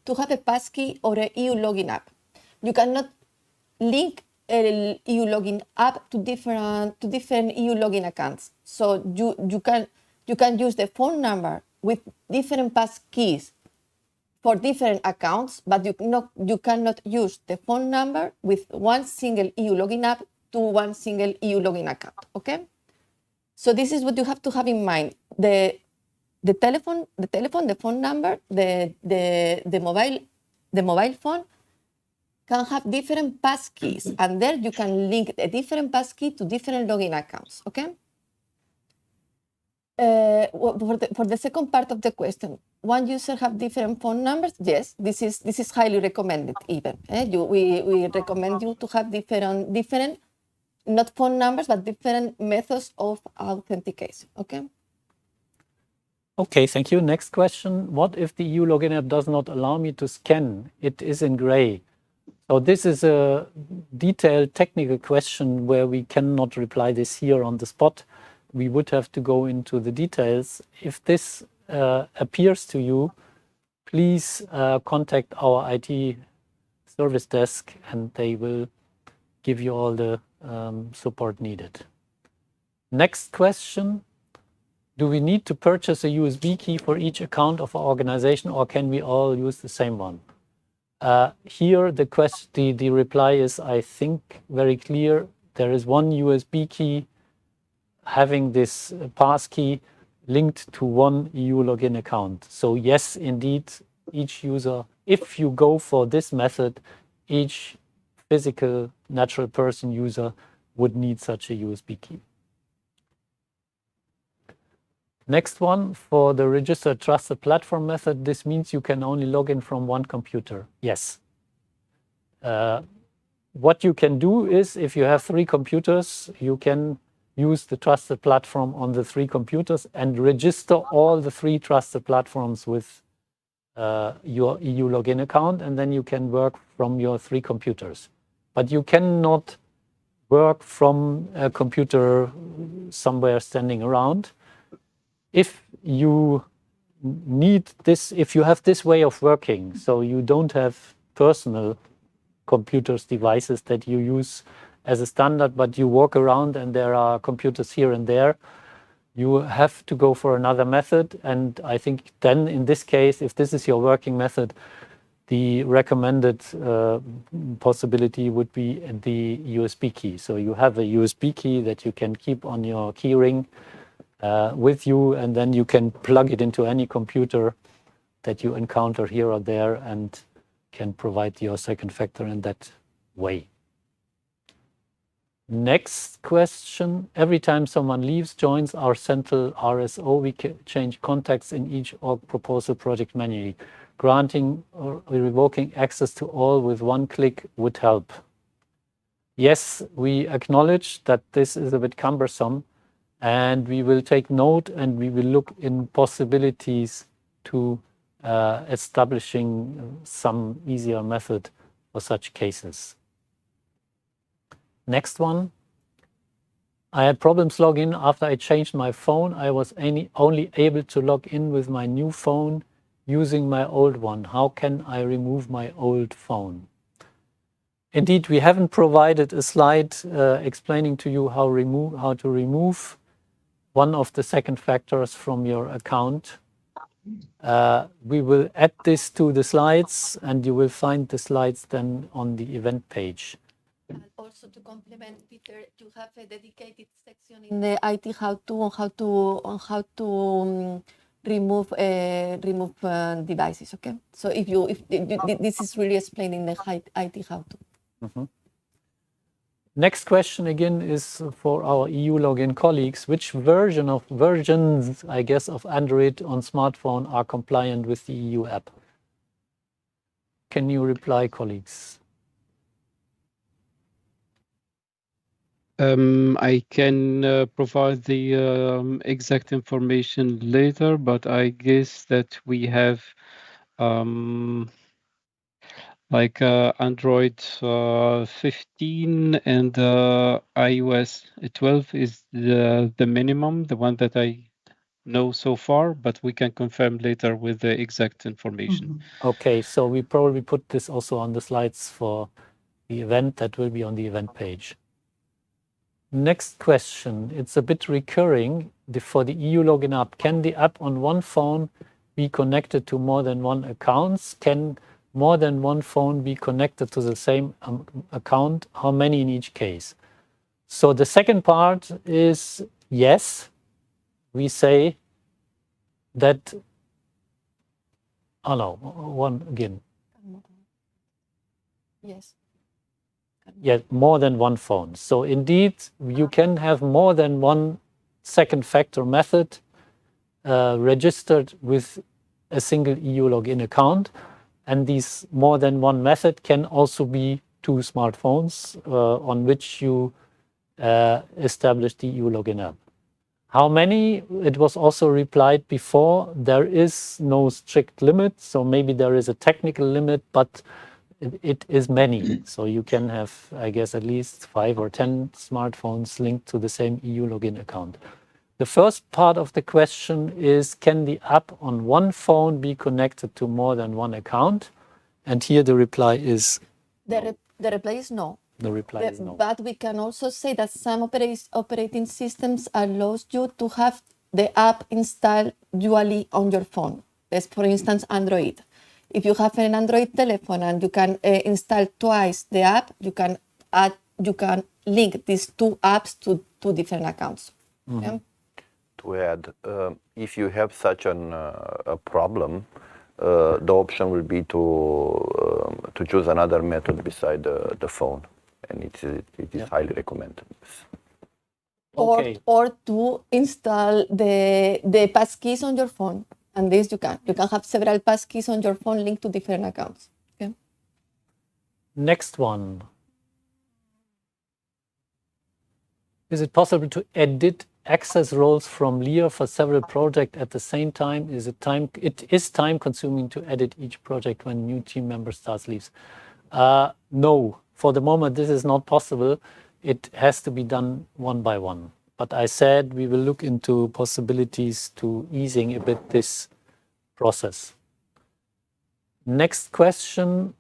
to have a passkey or a EU login app. You cannot link a EU login app to different EU login accounts. So you can use the phone number with different passkeys for different accounts, but you cannot use the phone number with one single EU login app to one single EU login account. Okay. So this is what you have to have in mind. The phone number, the mobile phone can have different passkeys, and there you can link a different passkey to different login accounts. Okay. For the second part of the question, one user have different phone numbers? Yes, this is highly recommended. Even we recommend you to have different not phone numbers but different methods of authentication. Okay. Okay, thank you. Next question. What if the EU login app does not allow me to scan? It is in gray. So this is a detailed technical question where we cannot reply this here on the spot. We would have to go into the details. If this appears to you, please contact our IT service desk and they will give you all the support needed. Next question. Do we need to purchase a USB key for each account of our organization, or can we all use the same one? Here, the reply is, I think, very clear. There is one USB key having this passkey linked to one EU login account. So yes, indeed, each user, if you go for this method, each physical natural person user would need such a USB key. Next one, for the registered trusted platform method, this means you can only log in from one computer. Yes. What you can do is, if you have 3 computers, you can use the trusted platform on the 3 computers and register all the 3 trusted platforms with your EU login account, and then you can work from your 3 computers. But you cannot work from a computer somewhere standing around. If you need this, if you have this way of working, so you don't have personal computers, devices that you use as a standard, but you walk around and there are computers here and there, you have to go for another method. And I think then in this case, if this is your working method, the recommended possibility would be the USB key. So you have a USB key that you can keep on your key ring with you, and then you can plug it into any computer that you encounter here or there and can provide your second factor in that way. Next question. Every time someone leaves, joins our central RSO, we can change contacts in each org proposal project manually. Granting or revoking access to all with one click would help. Yes, we acknowledge that this is a bit cumbersome, and we will take note and we will look in possibilities to establishing some easier method for such cases. Next one. I had problems logging after I changed my phone. I was only able to log in with my new phone using my old one. How can I remove my old phone? Indeed, we haven't provided a slide explaining to you how to remove one of the second factors from your account. We will add this to the slides, and you will find the slides then on the event page. And also to complement Peter, you have a dedicated section in the IT how-to on how to remove devices. Okay, so if this is really explaining the IT how-to. Mm-hmm. Next question again is for our EU login colleagues. Which versions, I guess, of Android on smartphone are compliant with the EU app? Can you reply, colleagues? I can provide the exact information later, but I guess that we have like Android 15 and iOS 12 is the minimum, the one that I know so far, but we can confirm later with the exact information. Mm-hmm. Okay, so we probably put this also on the slides for the event that will be on the event page. Next question, it's a bit recurring. For the EU login app, can the app on one phone be connected to more than one accounts? Can more than one phone be connected to the same account? How many in each case? So the second part is yes. We say that, oh no, one again. Yes. Yeah, more than one phone. So indeed, you can have more than one second factor method registered with a single EU login account. And these more than one method can also be 2 smartphones on which you establish the EU login app. How many? It was also replied before. There is no strict limit. So maybe there is a technical limit, but it is many. So you can have, I guess, at least 5 or 10 smartphones linked to the same EU login account. The first part of the question is, can the app on one phone be connected to more than one account? And here the reply is no. The reply is no. The reply is no. But we can also say that some operating systems allows you to have the app installed dually on your phone. There's, for instance, Android. If you have an Android telephone and you can install twice the app, you can link these 2 apps to 2 different accounts. Mm-hmm. Okay? To add, if you have such a problem, the option will be to choose another method beside the phone, and it is highly recommended. Okay. Or to install the passkeys on your phone. And this you can have several passkeys on your phone linked to different accounts. Okay. Next one. Is it possible to edit access roles from Lear for several projects at the same time? It is time consuming to edit each project when new team member starts leaves. No, for the moment this is not possible. It has to be done one by one. But I said we will look into possibilities to easing a bit this process. Next question.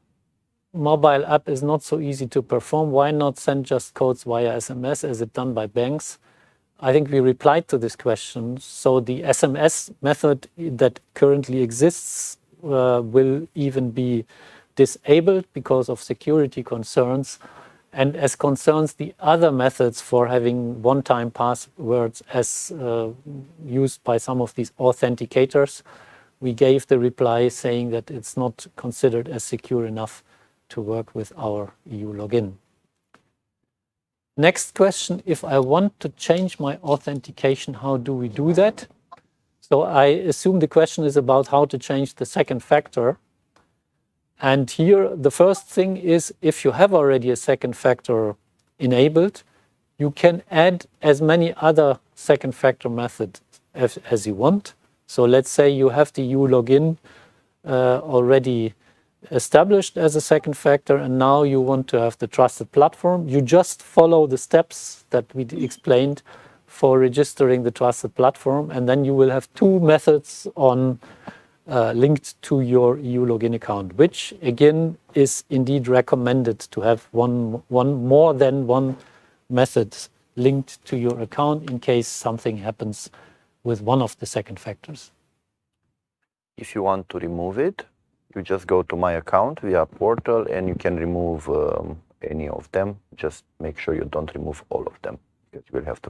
Mobile app is not so easy to perform. Why not send just codes via SMS as it done by banks? I think we replied to this question. So the SMS method that currently exists will even be disabled because of security concerns. And as concerns the other methods for having one-time passwords as used by some of these authenticators, we gave the reply saying that it's not considered as secure enough to work with our EU login. Next question, if I want to change my authentication, how do we do that? So I assume the question is about how to change the second factor. And here, the first thing is, if you have already a second factor enabled, you can add as many other second factor methods as you want. So let's say you have the EU login already established as a second factor, and now you want to have the trusted platform. You just follow the steps that we explained for registering the trusted platform, and then you will have two methods on linked to your EU login account, which again is indeed recommended to have more than one method linked to your account in case something happens with one of the second factors. If you want to remove it, you just go to my account via portal and you can remove any of them. Just make sure you don't remove all of them, because you will have to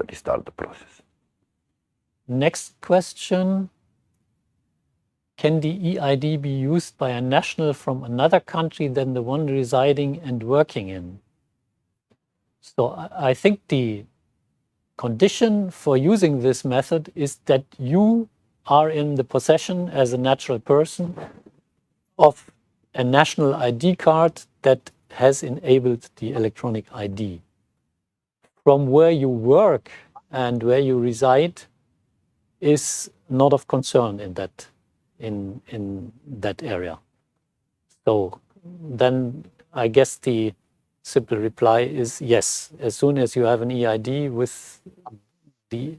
restart the process. Next question. Can the EID be used by a national from another country than the one residing and working in? So I think the condition for using this method is that you are in the possession as a natural person of a national ID card that has enabled the electronic ID. From where you work and where you reside is not of concern in that area. So then I guess the simple reply is yes. As soon as you have an EID with the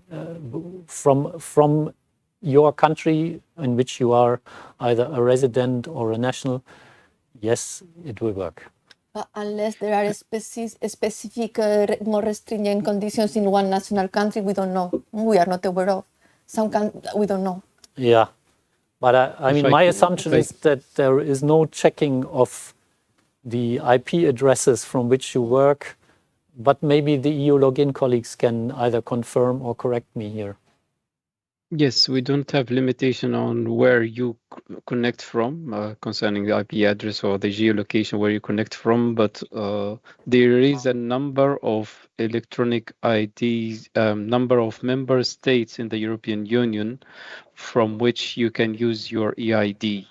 from your country in which you are either a resident or a national, yes, it will work. Unless there are specific more stringent conditions in one national country, we don't know. We are not aware of. We don't know. Yeah, but I mean, my assumption is that there is no checking of the IP addresses from which you work, but maybe the EU login colleagues can either confirm or correct me here. Yes, we don't have limitation on where you connect from concerning the IP address or the geolocation where you connect from, but there is a number of electronic IDs, number of member states in the European Union from which you can use your EID.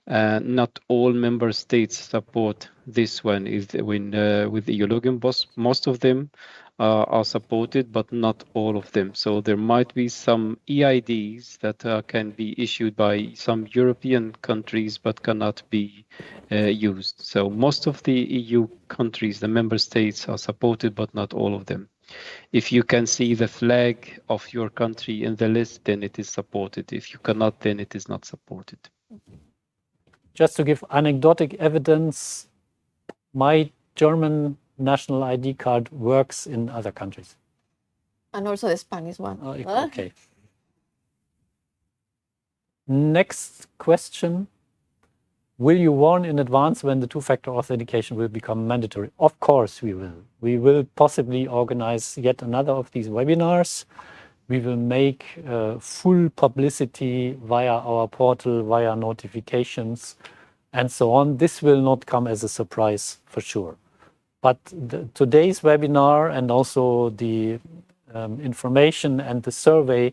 Not all member states support this one. With the EU login, most of them are supported, but not all of them. So there might be some EIDs that can be issued by some European countries, but cannot be used. So most of the EU countries, the member states, are supported, but not all of them. If you can see the flag of your country in the list, then it is supported. If you cannot, then it is not supported. Just to give anecdotic evidence, my German national ID card works in other countries. And also the Spanish one. Okay. Next question. Will you warn in advance when the two-factor authentication will become mandatory? Of course we will. We will possibly organize yet another of these webinars. We will make full publicity via our portal, via notifications, and so on. This will not come as a surprise for sure. But today's webinar and also the information and the survey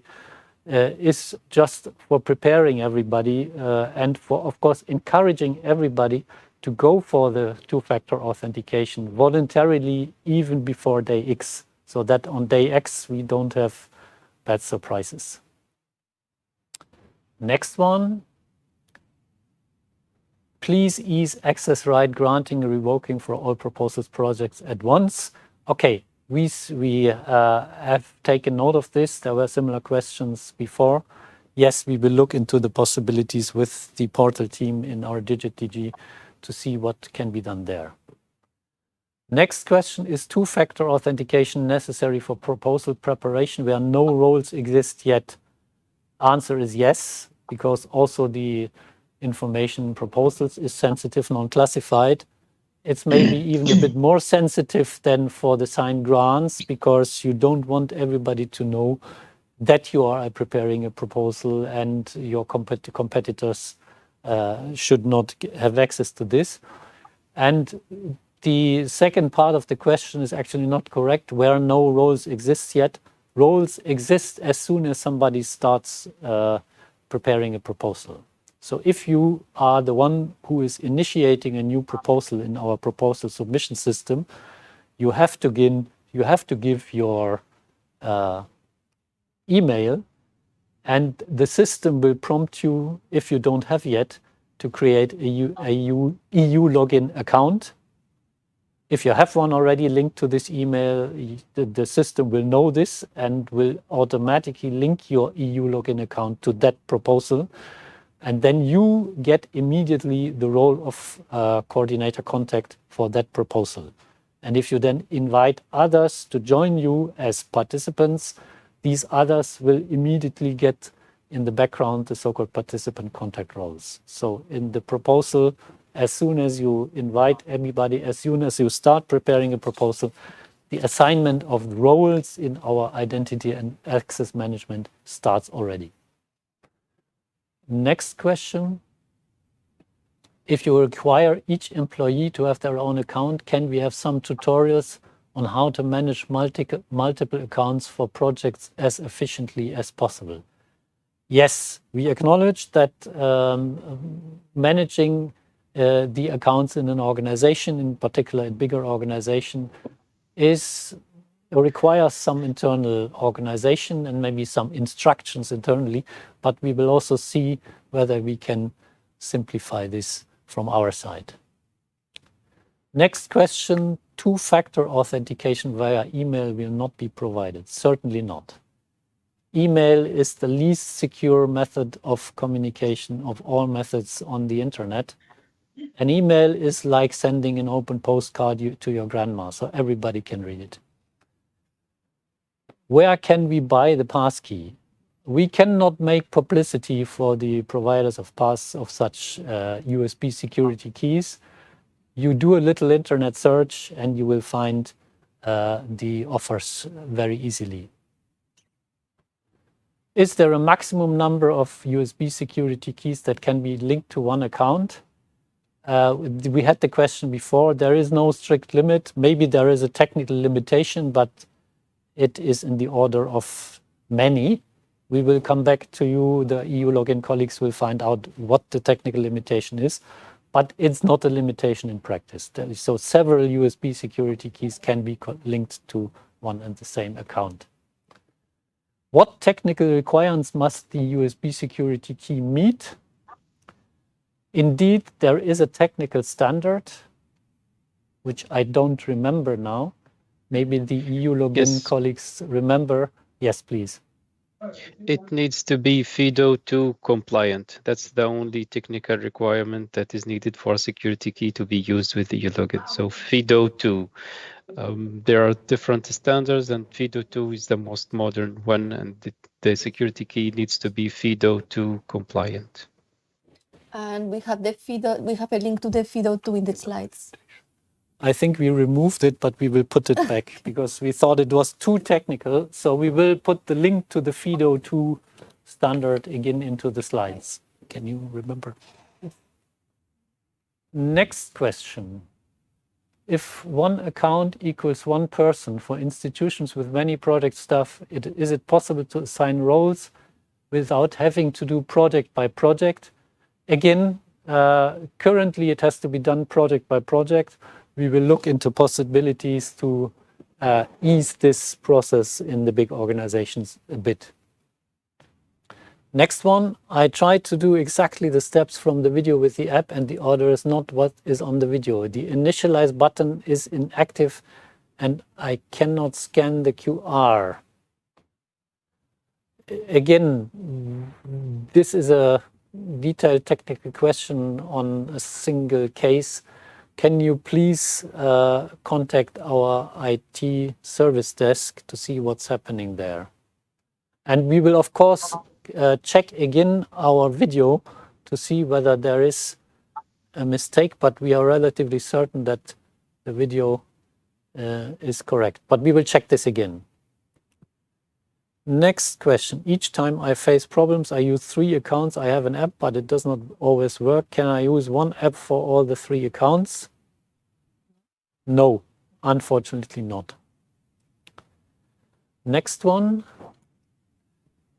is just for preparing everybody and for, of course, encouraging everybody to go for the two-factor authentication voluntarily even before day X, so that on day X we don't have bad surprises. Next one. Please ease access right granting and revoking for all proposals projects at once. Okay, we have taken note of this. There were similar questions before. Yes, we will look into the possibilities with the portal team in our DigitDG to see what can be done there. Next question, is two-factor authentication necessary for proposal preparation where no roles exist yet? Answer is yes, because also the information proposals is sensitive, non-classified. It's maybe even a bit more sensitive than for the signed grants, because you don't want everybody to know that you are preparing a proposal, and your competitors should not have access to this. And the second part of the question is actually not correct, where no roles exist yet. Roles exist as soon as somebody starts preparing a proposal. So if you are the one who is initiating a new proposal in our proposal submission system, you have to give your email, and the system will prompt you, if you don't have yet, to create a EU login account. If you have one already linked to this email, the system will know this and will automatically link your EU login account to that proposal. And then you get immediately the role of coordinator contact for that proposal. And if you then invite others to join you as participants, these others will immediately get in the background the so-called participant contact roles. So in the proposal, as soon as you invite everybody, as soon as you start preparing a proposal, the assignment of roles in our identity and access management starts already. Next question. If you require each employee to have their own account, can we have some tutorials on how to manage multiple accounts for projects as efficiently as possible? Yes, we acknowledge that managing the accounts in an organization, in particular a bigger organization, requires some internal organization and maybe some instructions internally, but we will also see whether we can simplify this from our side. Next question, two-factor authentication via email will not be provided. Certainly not. Email is the least secure method of communication of all methods on the internet. An email is like sending an open postcard to your grandma, so everybody can read it. Where can we buy the passkey? We cannot make publicity for the providers of such USB security keys. You do a little internet search and you will find the offers very easily. Is there a maximum number of USB security keys that can be linked to one account? We had the question before. There is no strict limit. Maybe there is a technical limitation, but it is in the order of many. We will come back to you. The EU Login colleagues will find out what the technical limitation is, but it's not a limitation in practice. So several USB security keys can be linked to one and the same account. What technical requirements must the USB security key meet? Indeed, there is a technical standard, which I don't remember now. Maybe the EU Login colleagues remember. Yes, please. It needs to be FIDO2 compliant. That's the only technical requirement that is needed for a security key to be used with the EU Login. So FIDO2. There are different standards, and FIDO2 is the most modern one, and the security key needs to be FIDO2 compliant. And we have a link to the FIDO2 in the slides. I think we removed it, but we will put it back because we thought it was too technical. So we will put the link to the FIDO2 standard again into the slides. Can you remember? Next question. If one account equals one person for institutions with many project staff, is it possible to assign roles without having to do project by project? Again, Currently, it has to be done project by project. We will look into possibilities to ease this process in the big organizations a bit. Next one, I tried to do exactly the steps from the video with the app, and the order is not what is on the video. The initialize button is inactive and I cannot scan the QR. Again, this is a detailed technical question on a single case. Can you please contact our IT service desk to see what's happening there? And we will, of course, check again our video to see whether there is a mistake, but we are relatively certain that the video is correct. But we will check this again. Next question. Each time I face problems, I use 3 accounts. I have an app, but it does not always work. Can I use one app for all the 3 accounts? No, unfortunately not. Next one.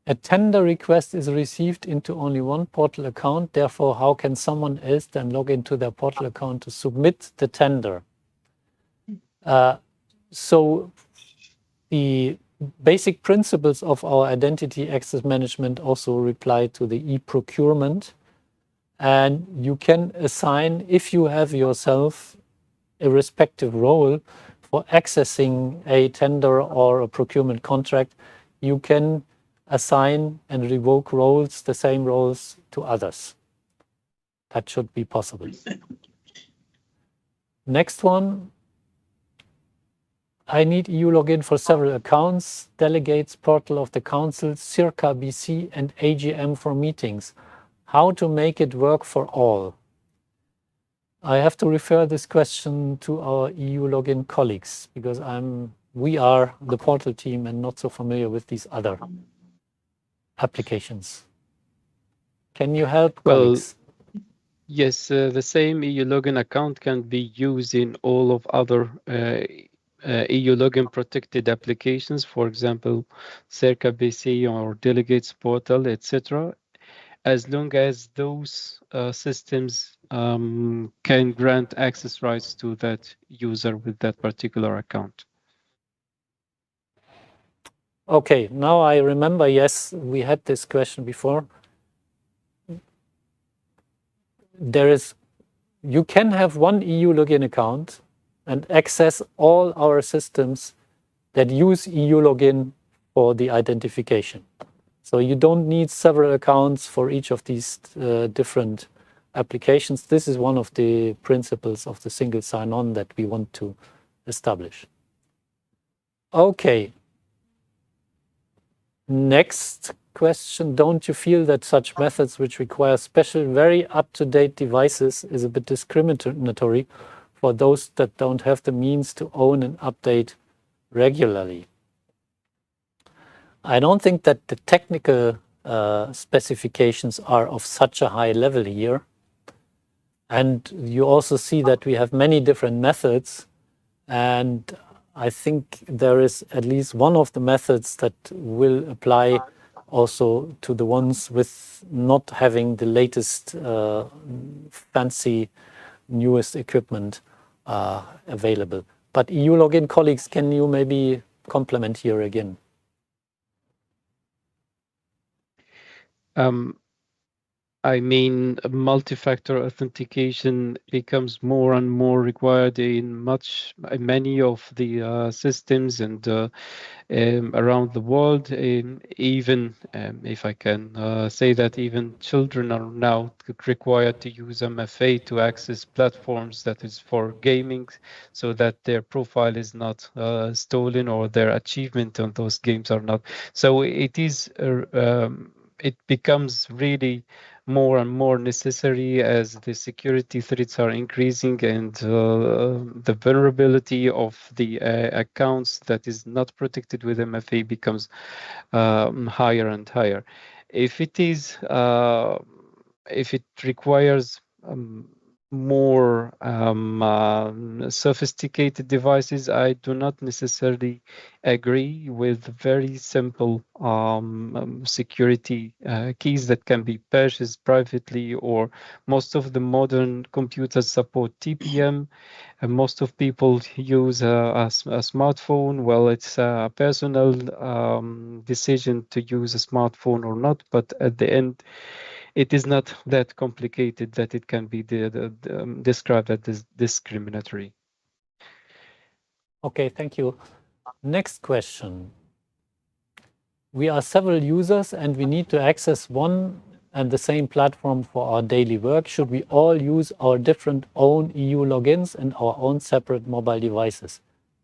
A tender request is received into only one portal account. Therefore, how can someone else then log into their portal account to submit the tender? So the basic principles of our identity access management also apply to the e-procurement. And you can assign, if you have yourself a respective role for accessing a tender or a procurement contract, you can assign and revoke roles, the same roles, to others. That should be possible. Next one. I need EU login for several accounts, delegates, portal of the council, circa BC, and AGM for meetings. How to make it work for all? I have to refer this question to our EU login colleagues because we are the portal team and not so familiar with these other applications. Can you help, colleagues? Yes, the same EU login account can be used in all of other EU login protected applications, for example, Circa BC or Delegates portal, etc., as long as those systems can grant access rights to that user with that particular account. Okay, now I remember, yes, we had this question before. You can have one EU login account and access all our systems that use EU login for the identification. So you don't need several accounts for each of these different applications. This is one of the principles of the single sign-on that we want to establish. Okay. Next question. Don't you feel that such methods which require special, very up-to-date devices is a bit discriminatory for those that don't have the means to own and update regularly? I don't think that the technical specifications are of such a high level here. And you also see that we have many different methods. And I think there is at least one of the methods that will apply also to the ones with not having the latest fancy newest equipment available. But EU login colleagues, can you maybe complement here again? I mean, multi-factor authentication becomes more and more required in many of the systems and around the world. Even if I can say that even children are now required to use MFA to access platforms that is for gaming, so that their profile is not stolen or their achievement on those games are not. So it is. It becomes really more and more necessary as the security threats are increasing and the vulnerability of the accounts that is not protected with MFA becomes higher and higher. If it requires more sophisticated devices, I do not necessarily agree with very simple security keys that can be purchased privately, or most of the modern computers support TPM, and most of people use a smartphone. Well, it's a personal decision to use a smartphone or not, but at the end, it is not that complicated that it can be described as discriminatory. Okay, thank you. Next question. We are several users and we need to access one and the same platform for our daily work. Should we all use our different own EU logins and our own separate mobile devices?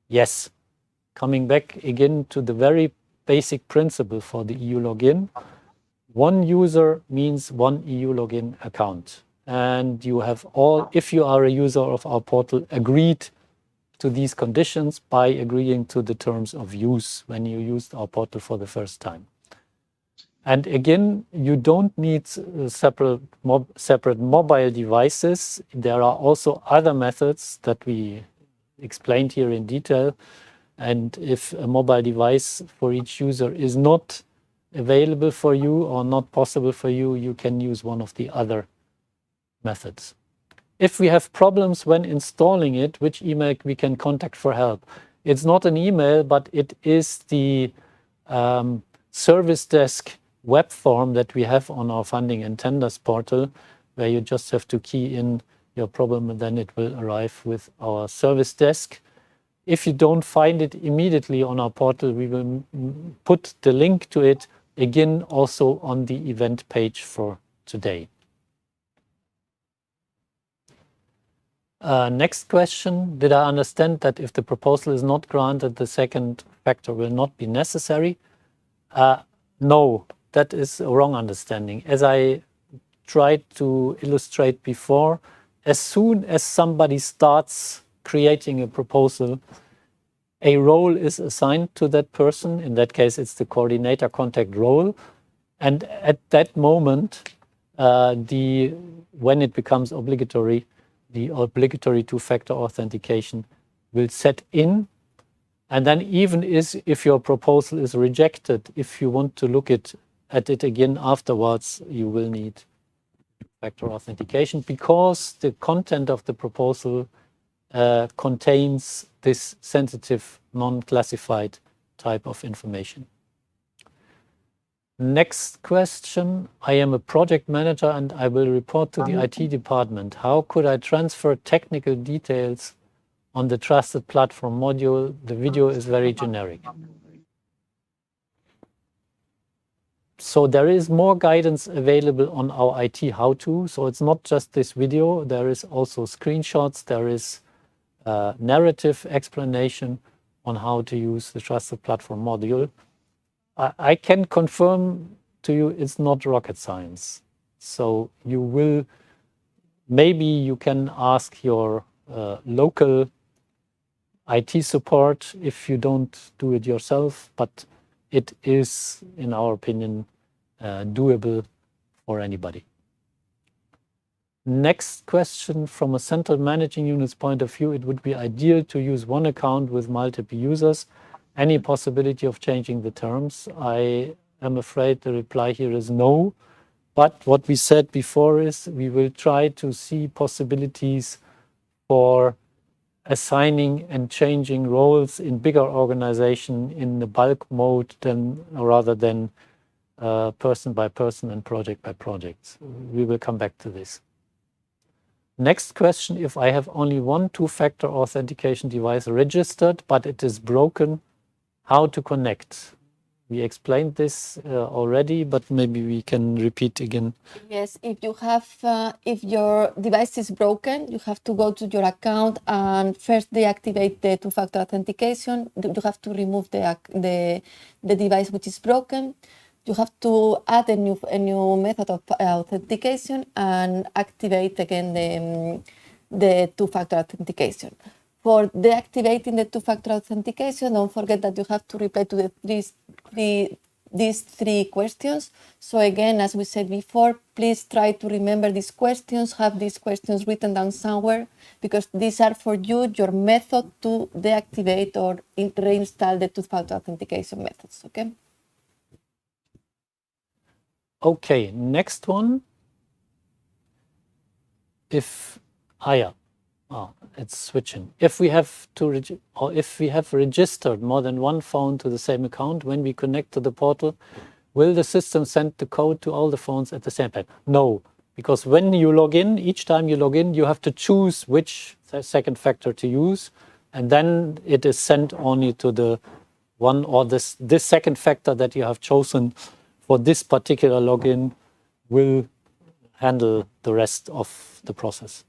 Yes. Coming back again to the very basic principle for the EU login, one user means one EU login account. And you have all, if you are a user of our portal, agreed to these conditions by agreeing to the terms of use when you used our portal for the first time. And again, you don't need separate mobile devices. There are also other methods that we explained here in detail. And if a mobile device for each user is not available for you or not possible for you, you can use one of the other methods. If we have problems when installing it, which email we can contact for help? It's not an email, but it is the service desk web form that we have on our funding and tenders portal, where you just have to key in your problem and then it will arrive with our service desk. If you don't find it immediately on our portal, we will put the link to it again also on the event page for today. Next question. Did I understand that if the proposal is not granted, the second factor will not be necessary? No, that is a wrong understanding. As I tried to illustrate before, as soon as somebody starts creating a proposal, a role is assigned to that person. In that case, it's the coordinator contact role. And at that moment, when it becomes obligatory, the obligatory two-factor authentication will set in. And then even if your proposal is rejected, if you want to look at it again afterwards, you will need two-factor authentication because the content of the proposal contains this sensitive, non-classified type of information. Next question. I am a project manager and I will report to the IT department. How could I transfer technical details on the trusted platform module? The video is very generic. So there is more guidance available on our IT how-to. So it's not just this video. There is also screenshots. There is narrative explanation on how to use the trusted platform module. I can confirm to you it's not rocket science. So maybe you can ask your local IT support if you don't do it yourself, but it is, in our opinion, doable for anybody. Next question. From a central managing unit's point of view, it would be ideal to use one account with multiple users. Any possibility of changing the terms? I am afraid the reply here is no. But what we said before is we will try to see possibilities for assigning and changing roles in bigger organization in the bulk mode rather than person by person and project by project. We will come back to this. Next question. If I have only one two-factor authentication device registered, but it is broken, how to connect? We explained this already, but maybe we can repeat again. Yes, if your device is broken, you have to go to your account and first deactivate the two-factor authentication. You have to remove the device which is broken. You have to add a new method of authentication and activate again the two-factor authentication. For deactivating the two-factor authentication, don't forget that you have to reply to the these 3 questions. So again, as we said before, please try to remember these questions, have these questions written down somewhere, because these are for you, your method to deactivate or reinstall the two-factor authentication methods, okay? Okay, next one. It's switching. If we have registered more than one phone to the same account when we connect to the portal, will the system send the code to all the phones at the same time? No, because when you log in, each time you log in, you have to choose which second factor to use, and then it is sent only to the one or this second factor that you have chosen for this particular login will handle the rest of the process.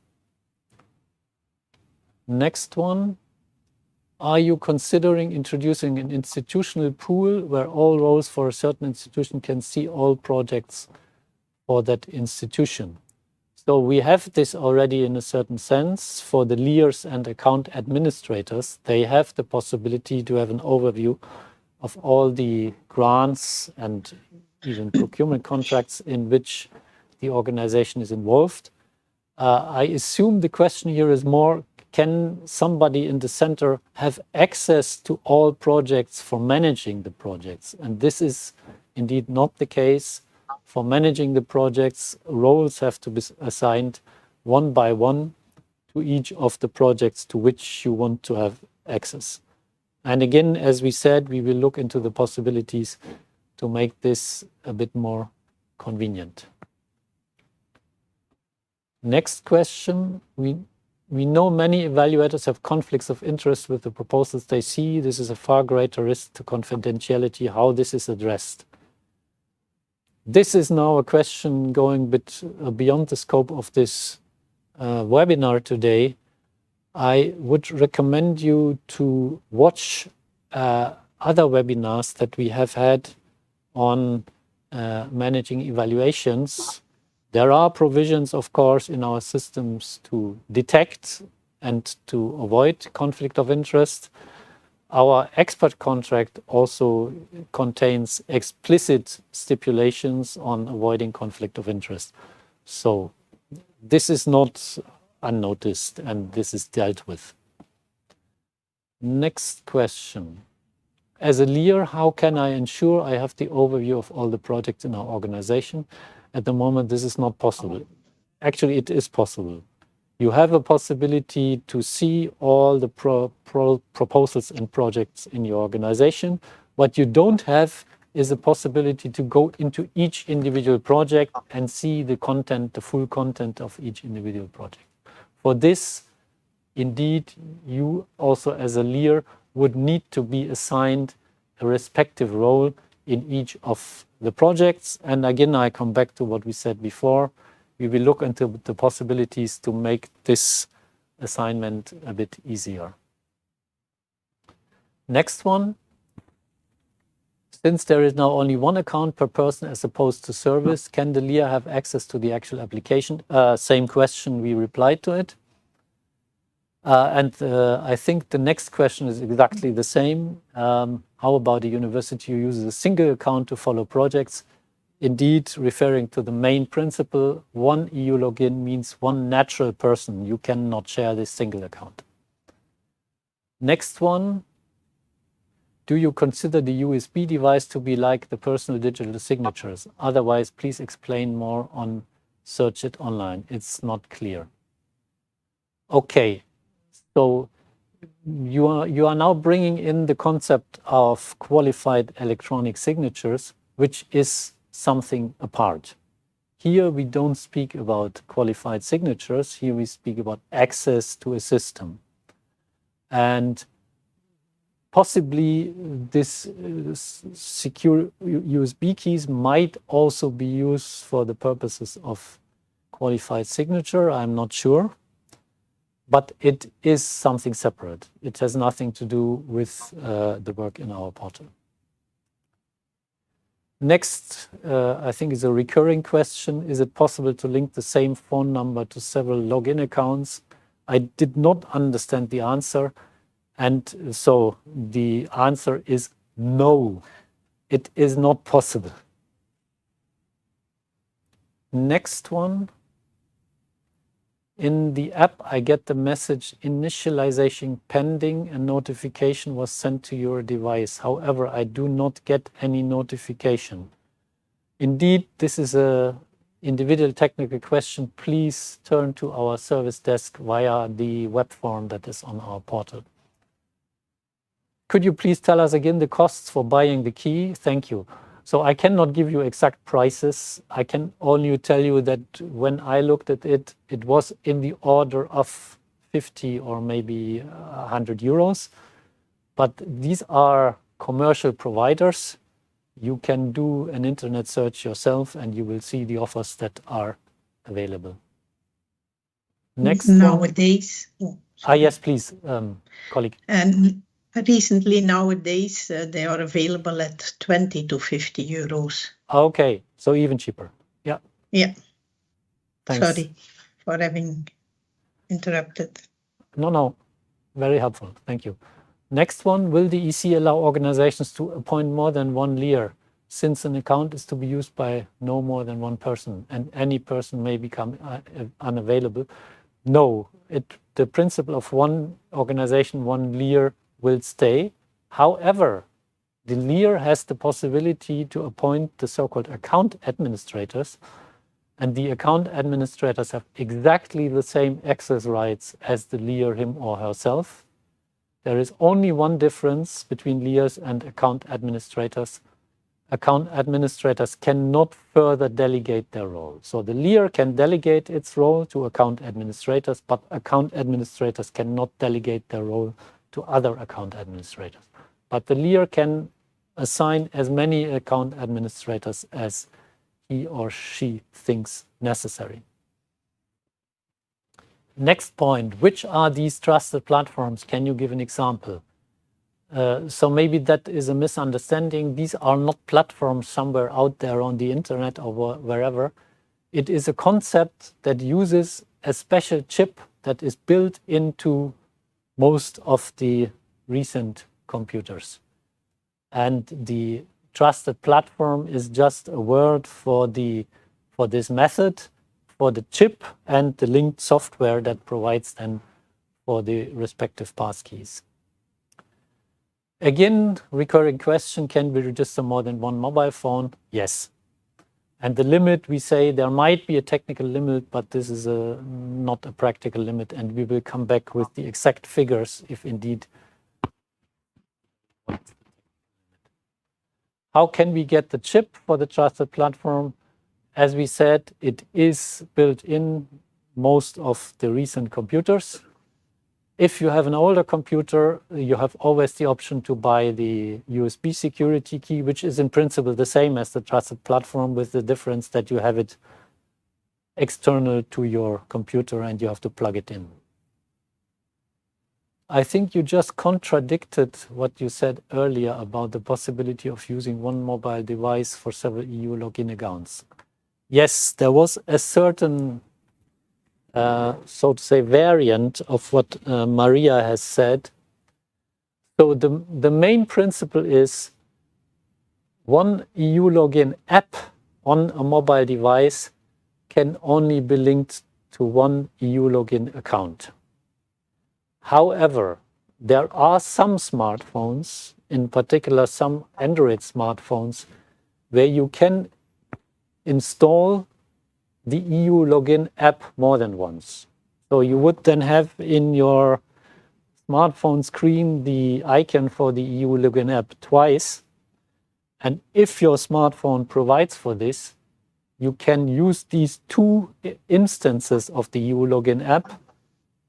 Next one. Are you considering introducing an institutional pool where all roles for a certain institution can see all projects for that institution? So we have this already in a certain sense for the leaders and account administrators. They have the possibility to have an overview of all the grants and even procurement contracts in which the organization is involved. I assume the question here is more, can somebody in the center have access to all projects for managing the projects? And this is indeed not the case. For managing the projects, roles have to be assigned one by one to each of the projects to which you want to have access. And again, as we said, we will look into the possibilities to make this a bit more convenient. Next question. We know many evaluators have conflicts of interest with the proposals they see. This is a far greater risk to confidentiality. How this is addressed? This is now a question going a bit beyond the scope of this webinar today. I would recommend you to watch other webinars that we have had on managing evaluations. There are provisions, of course, in our systems to detect and to avoid conflict of interest. Our expert contract also contains explicit stipulations on avoiding conflict of interest. So this is not unnoticed, and this is dealt with. Next question. As a leader, how can I ensure I have the overview of all the projects in our organization? At the moment, this is not possible. Actually, it is possible. You have a possibility to see all the proposals and projects in your organization. What you don't have is a possibility to go into each individual project and see the content, the full content of each individual project. For this, indeed, you also as a leader would need to be assigned a respective role in each of the projects. And again, I come back to what we said before. We will look into the possibilities to make this assignment a bit easier. Next one. Since there is now only one account per person as opposed to service, can the leader have access to the actual application? Same question, we replied to it. I think the next question is exactly the same. How about a university who uses a single account to follow projects? Indeed, referring to the main principle, one EU login means one natural person. You cannot share this single account. Next one. Do you consider the USB device to be like the personal digital signatures? Otherwise, please explain more on search it online. It's not clear. Okay. So you are now bringing in the concept of qualified electronic signatures, which is something apart. Here we don't speak about qualified signatures. Here we speak about access to a system. And possibly this secure USB keys might also be used for the purposes of qualified signature. I'm not sure. But it is something separate. It has nothing to do with the work in our portal. Next, I think is a recurring question. Is it possible to link the same phone number to several login accounts? I did not understand the answer. And so the answer is no. it is not possible. Next one. In the app, I get the message initialization pending and notification was sent to your device. However, I do not get any notification. Indeed, this is a individual technical question. Please turn to our service desk via the web form that is on our portal. Could you please tell us again the costs for buying the key? Thank you. So I cannot give you exact prices. I can only tell you that when I looked at it, it was in the order of 50 or maybe 100 euros. But these are commercial providers. You can do an internet search yourself and you will see the offers that are available. Next nowadays. Yes, please, colleague. And recently, nowadays, they are available at 20 to 50 euros. Okay, so even cheaper. Yeah. Yeah. Thanks. Sorry for having interrupted. No, very helpful. Thank you. Next one, will the EC allow organizations to appoint more than one leader, since an account is to be used by no more than one person and any person may become unavailable? No, the principle of one organization, one leader will stay. However, the leader has the possibility to appoint the so-called account administrators, and the account administrators have exactly the same access rights as the leader him or herself. There is only one difference between leaders and account administrators. Account administrators cannot further delegate their role. So the leader can delegate its role to account administrators, but account administrators cannot delegate their role to other account administrators. But the leader can assign as many account administrators as he or she thinks necessary. Next point, which are these trusted platforms? Can you give an example? So maybe that is a misunderstanding. These are not platforms somewhere out there on the internet or wherever. It is a concept that uses a special chip that is built into most of the recent computers. And the trusted platform is just a word for this method, for the chip and the linked software that provides them for the respective passkeys. Again, recurring question, can we register more than one mobile phone? Yes. And the limit, we say there might be a technical limit, but this is not a practical limit, and we will come back with the exact figures if indeed. How can we get the chip for the trusted platform? As we said, it is built in most of the recent computers. If you have an older computer, you have always the option to buy the USB security key, which is in principle the same as the trusted platform, with the difference that you have it external to your computer and you have to plug it in. I think you just contradicted what you said earlier about the possibility of using one mobile device for several EU login accounts. Yes, there was a certain so to say, variant of what Maria has said. So the main principle is one EU login app on a mobile device can only be linked to one EU login account. However, there are some smartphones, in particular some Android smartphones, where you can install the EU login app more than once. So you would then have in your smartphone screen the icon for the EU login app twice. And if your smartphone provides for this, you can use these two instances of the EU login app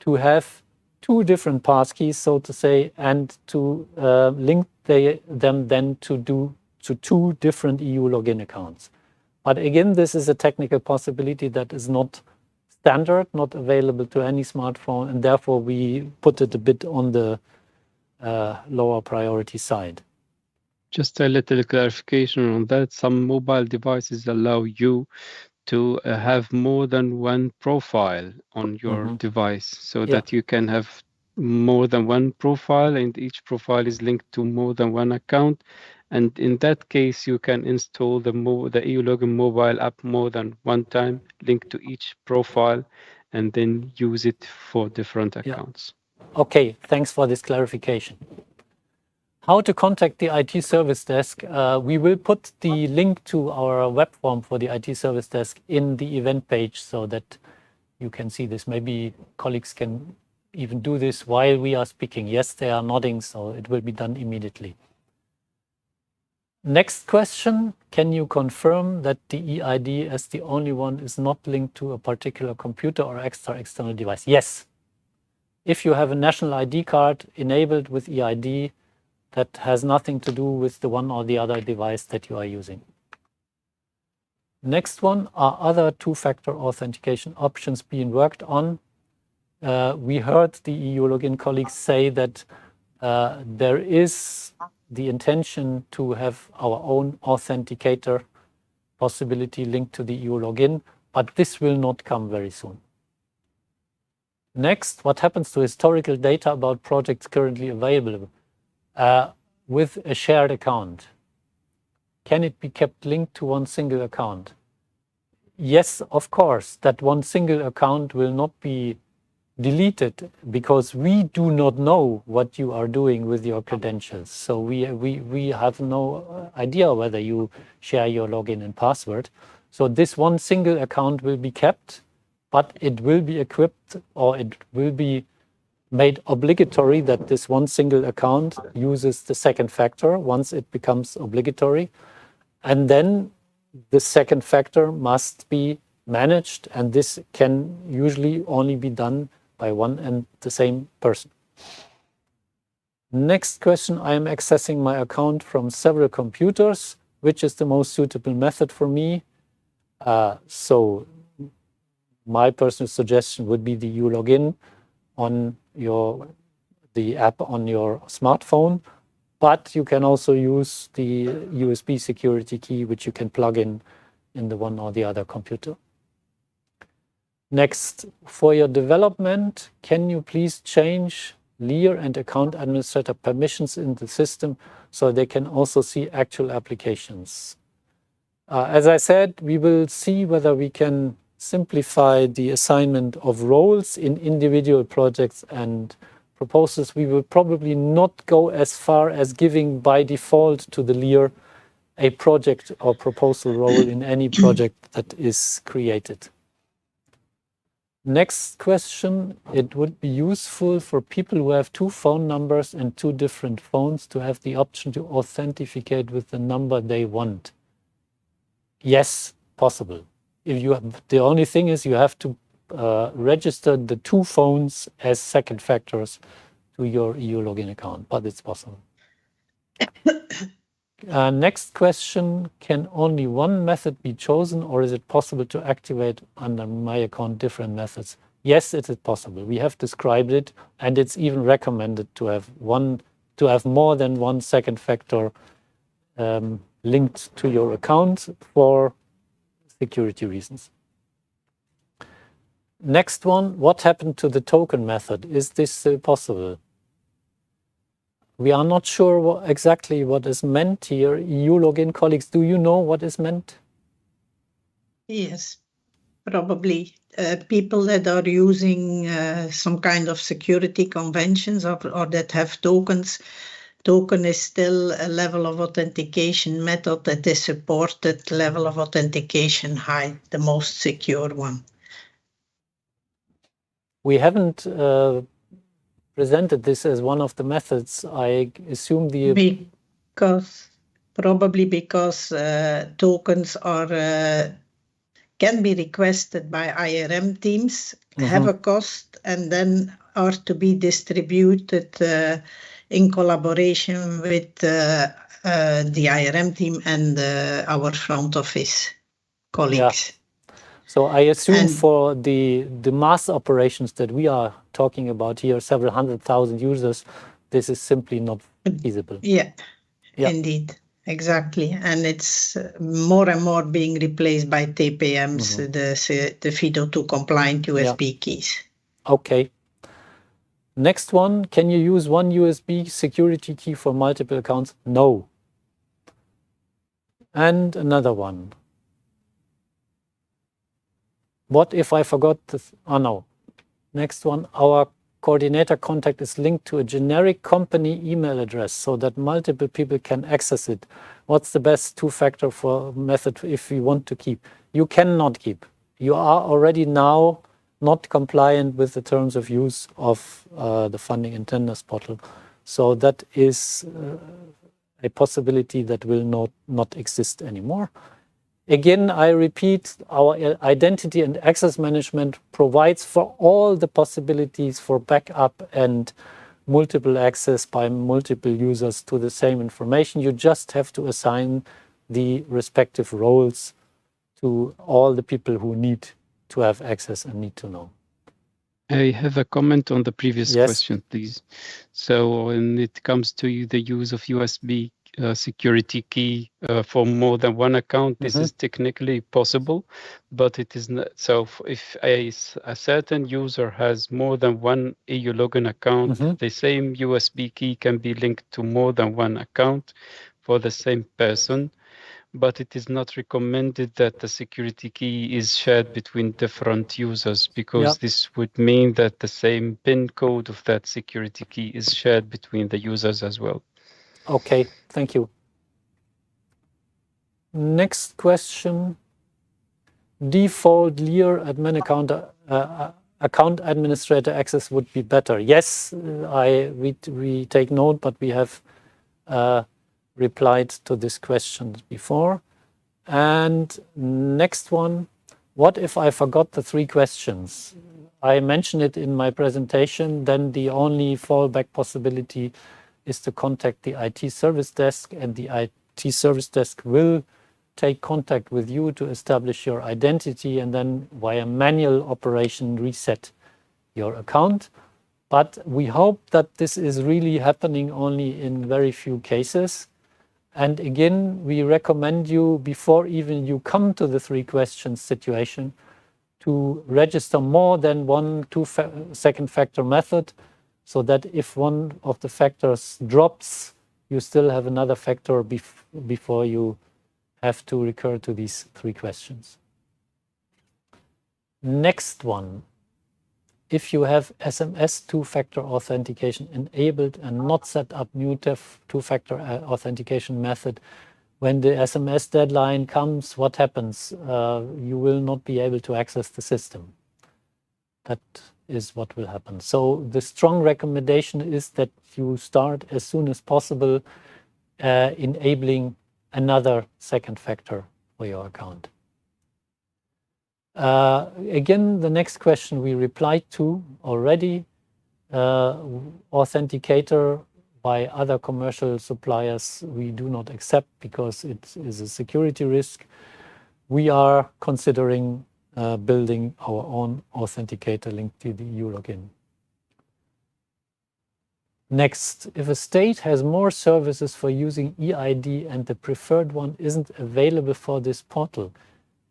to have two different passkeys, so to say, and to link them then to two different EU login accounts. But again, this is a technical possibility that is not standard, not available to any smartphone, and therefore we put it a bit on the lower priority side. Just a little clarification on that. Some mobile devices allow you to have more than one profile on your device, so that you can have more than one profile, and each profile is linked to more than one account, And in that case, you can install the EU Login mobile app more than one time, link to each profile, and then use it for different accounts. Okay, thanks for this clarification. How to contact the IT service desk? We will put the link to our web form for the IT service desk in the event page so that you can see this. Maybe colleagues can even do this while we are speaking. Yes, they are nodding, so it will be done immediately. Next question, can you confirm that the EID as the only one is not linked to a particular computer or external device? Yes. If you have a national ID card enabled with EID, that has nothing to do with the one or the other device that you are using. Next one, are other two-factor authentication options being worked on? We heard the EU Login colleagues say that there is the intention to have our own Authenticator possibility linked to the EU Login, but this will not come very soon. Next, what happens to historical data about projects currently available with a shared account? Can it be kept linked to one single account? Yes, of course, that one single account will not be deleted because we do not know what you are doing with your credentials. So we have no idea whether you share your login and password. So this one single account will be kept, but it will be equipped, or it will be made obligatory that this one single account uses the second factor once it becomes obligatory. And then the second factor must be managed, and this can usually only be done by one and the same person. Next question, I am accessing my account from several computers. Which is the most suitable method for me? So my personal suggestion would be the EU Login on the app on your smartphone, but you can also use the USB security key, which you can plug in the one or the other computer. Next, for your development, can you please change LIR and account administrator permissions in the system so they can also see actual applications? As I said, we will see whether we can simplify the assignment of roles in individual projects and proposals. We will probably not go as far as giving by default to the LIR a project or proposal role in any project that is created. Next question, it would be useful for people who have two phone numbers and two different phones to have the option to authenticate with the number they want. Yes, possible. If you have, the only thing is you have to register the two phones as second factors to your EU Login account, but it's possible. Next question, can only one method be chosen, or is it possible to activate under my account different methods? Yes, it is possible. We have described it, and it's even recommended to have more than one second factor linked to your account for security reasons. Next one, what happened to the token method? Is this still possible? We are not sure exactly what is meant here. EU Login colleagues, do you know what is meant? Yes, probably. People that are using some kind of security conventions or that have tokens. Token is still a level of authentication method that is supported level of authentication high, the most secure one. We haven't presented this as one of the methods. I assume probably because tokens are can be requested by IRM teams, have a cost, and then are to be distributed in collaboration with the IRM team and our front office colleagues. Yeah. So I assume for the mass operations that we are talking about here, several 100,000 users, this is simply not feasible. Yeah, indeed. Exactly. And it's more and more being replaced by TPMs, the FIDO2 compliant USB keys. Okay. Next one, can you use one USB security key for multiple accounts? No. And another one. What if I forgot this? Oh no. Next one. Our coordinator contact is linked to a generic company email address so that multiple people can access it. What's the best two-factor for method if we want to keep? You cannot keep. You are already now not compliant with the terms of use of the funding and tenders portal. So that is a possibility that will not exist anymore. Again, I repeat, our identity and access management provides for all the possibilities for backup and multiple access by multiple users to the same information. You just have to assign the respective roles to all the people who need to have access and need to know. I have a comment on the previous Yes. question, please. So when it comes to the use of USB security key for more than one account, this is technically possible, but it is not. So if a certain user has more than one EU login account, the same USB key can be linked to more than one account for the same person. But it is not recommended that the security key is shared between different users, because this would mean that the same PIN code of that security key is shared between the users as well. Okay, thank you. Next question. Default Lear admin account administrator access would be better. Yes, we take note, but we have replied to this question before. And next one, what if I forgot the 3 questions? I mentioned it in my presentation, then the only fallback possibility is to contact the IT service desk, and the IT service desk will take contact with you to establish your identity and then via manual operation reset your account. But we hope that this is really happening only in very few cases. And again, we recommend you, before even you come to the 3 questions situation, to register more than one second factor method, so that if one of the factors drops, you still have another factor before you have to recur to these 3 questions. Next one. If you have SMS two-factor authentication enabled and not set up new two-factor authentication method, when the SMS deadline comes, what happens? You will not be able to access the system. That is what will happen. So the strong recommendation is that you start as soon as possible enabling another second factor for your account. Again, the next question we replied to already. Authenticator by other commercial suppliers we do not accept because it is a security risk. We are considering building our own authenticator linked to the EU login. Next, if a state has more services for using eID and the preferred one isn't available for this portal,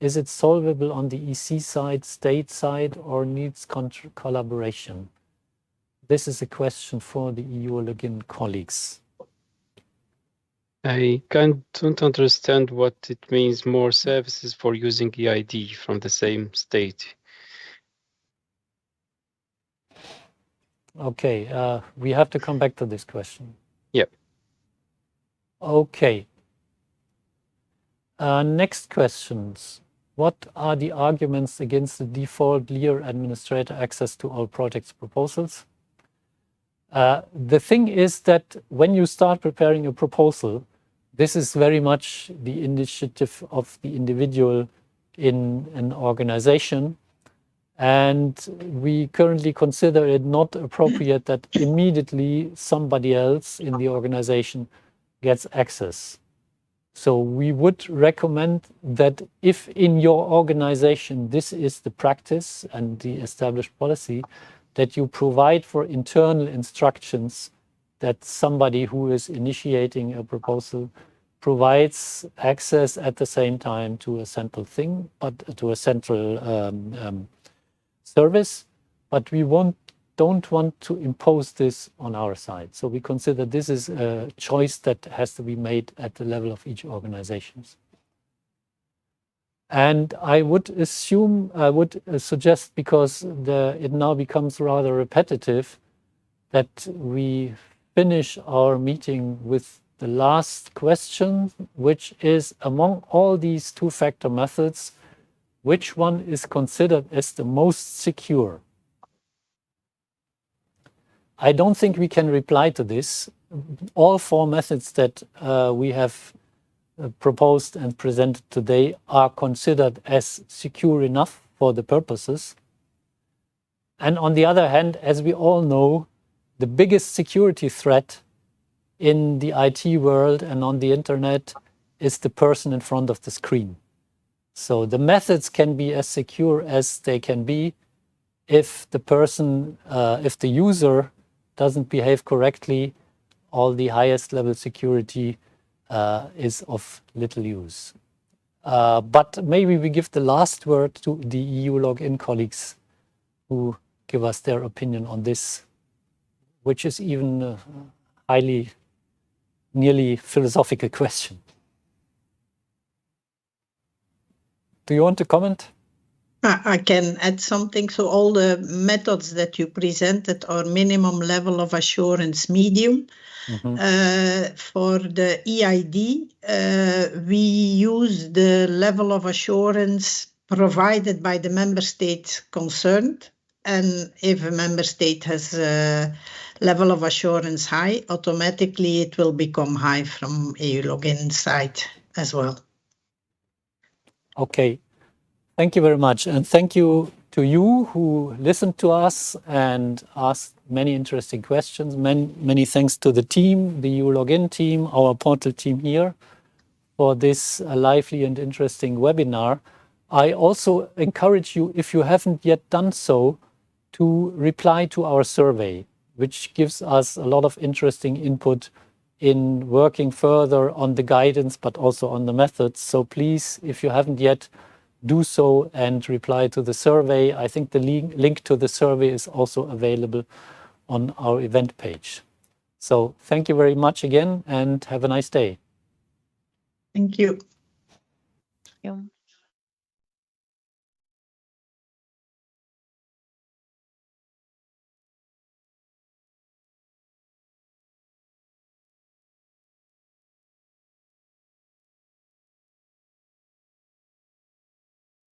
is it solvable on the EC side, state side, or needs collaboration? This is a question for the EU login colleagues. I don't understand what it means, more services for using eID from the same state. Okay, we have to come back to this question. Yep. Okay. Next questions. What are the arguments against the default Lear administrator access to all projects proposals? The thing is that when you start preparing a proposal, this is very much the initiative of the individual in an organization. And we currently consider it not appropriate that immediately somebody else in the organization gets access. So we would recommend that if in your organization this is the practice and the established policy, that you provide for internal instructions that somebody who is initiating a proposal provides access at the same time to a central thing, but to a central service, but we don't want to impose this on our side. So we consider this is a choice that has to be made at the level of each organization. And I would assume, I would suggest, because it now becomes rather repetitive, that we finish our meeting with the last question, which is, among all these two-factor methods, which one is considered as the most secure? I don't think we can reply to this. All four methods that we have proposed and presented today are considered as secure enough for the purposes. And on the other hand, as we all know, the biggest security threat in the IT world and on the internet is the person in front of the screen. So the methods can be as secure as they can be if the person, if the user doesn't behave correctly. All the highest level security is of little use. But maybe we give the last word to the EU Login colleagues who give us their opinion on this, which is even a nearly philosophical question. Do you want to comment? I can add something. So all the methods that you presented are minimum level of assurance medium. For the EID, we use the level of assurance provided by the member state concerned. And if a member state has a level of assurance high, automatically it will become high from EU Login side as well. Okay. Thank you very much. And thank you to you who listened to us and asked many interesting questions. Many thanks to the team, the EU Login team, our portal team here, for this lively and interesting webinar. I also encourage you, if you haven't yet done so, to reply to our survey, which gives us a lot of interesting input in working further on the guidance, but also on the methods. So please, if you haven't yet, do so and reply to the survey. I think the link to the survey is also available on our event page. So thank you very much again and have a nice day. Thank you. Thank you.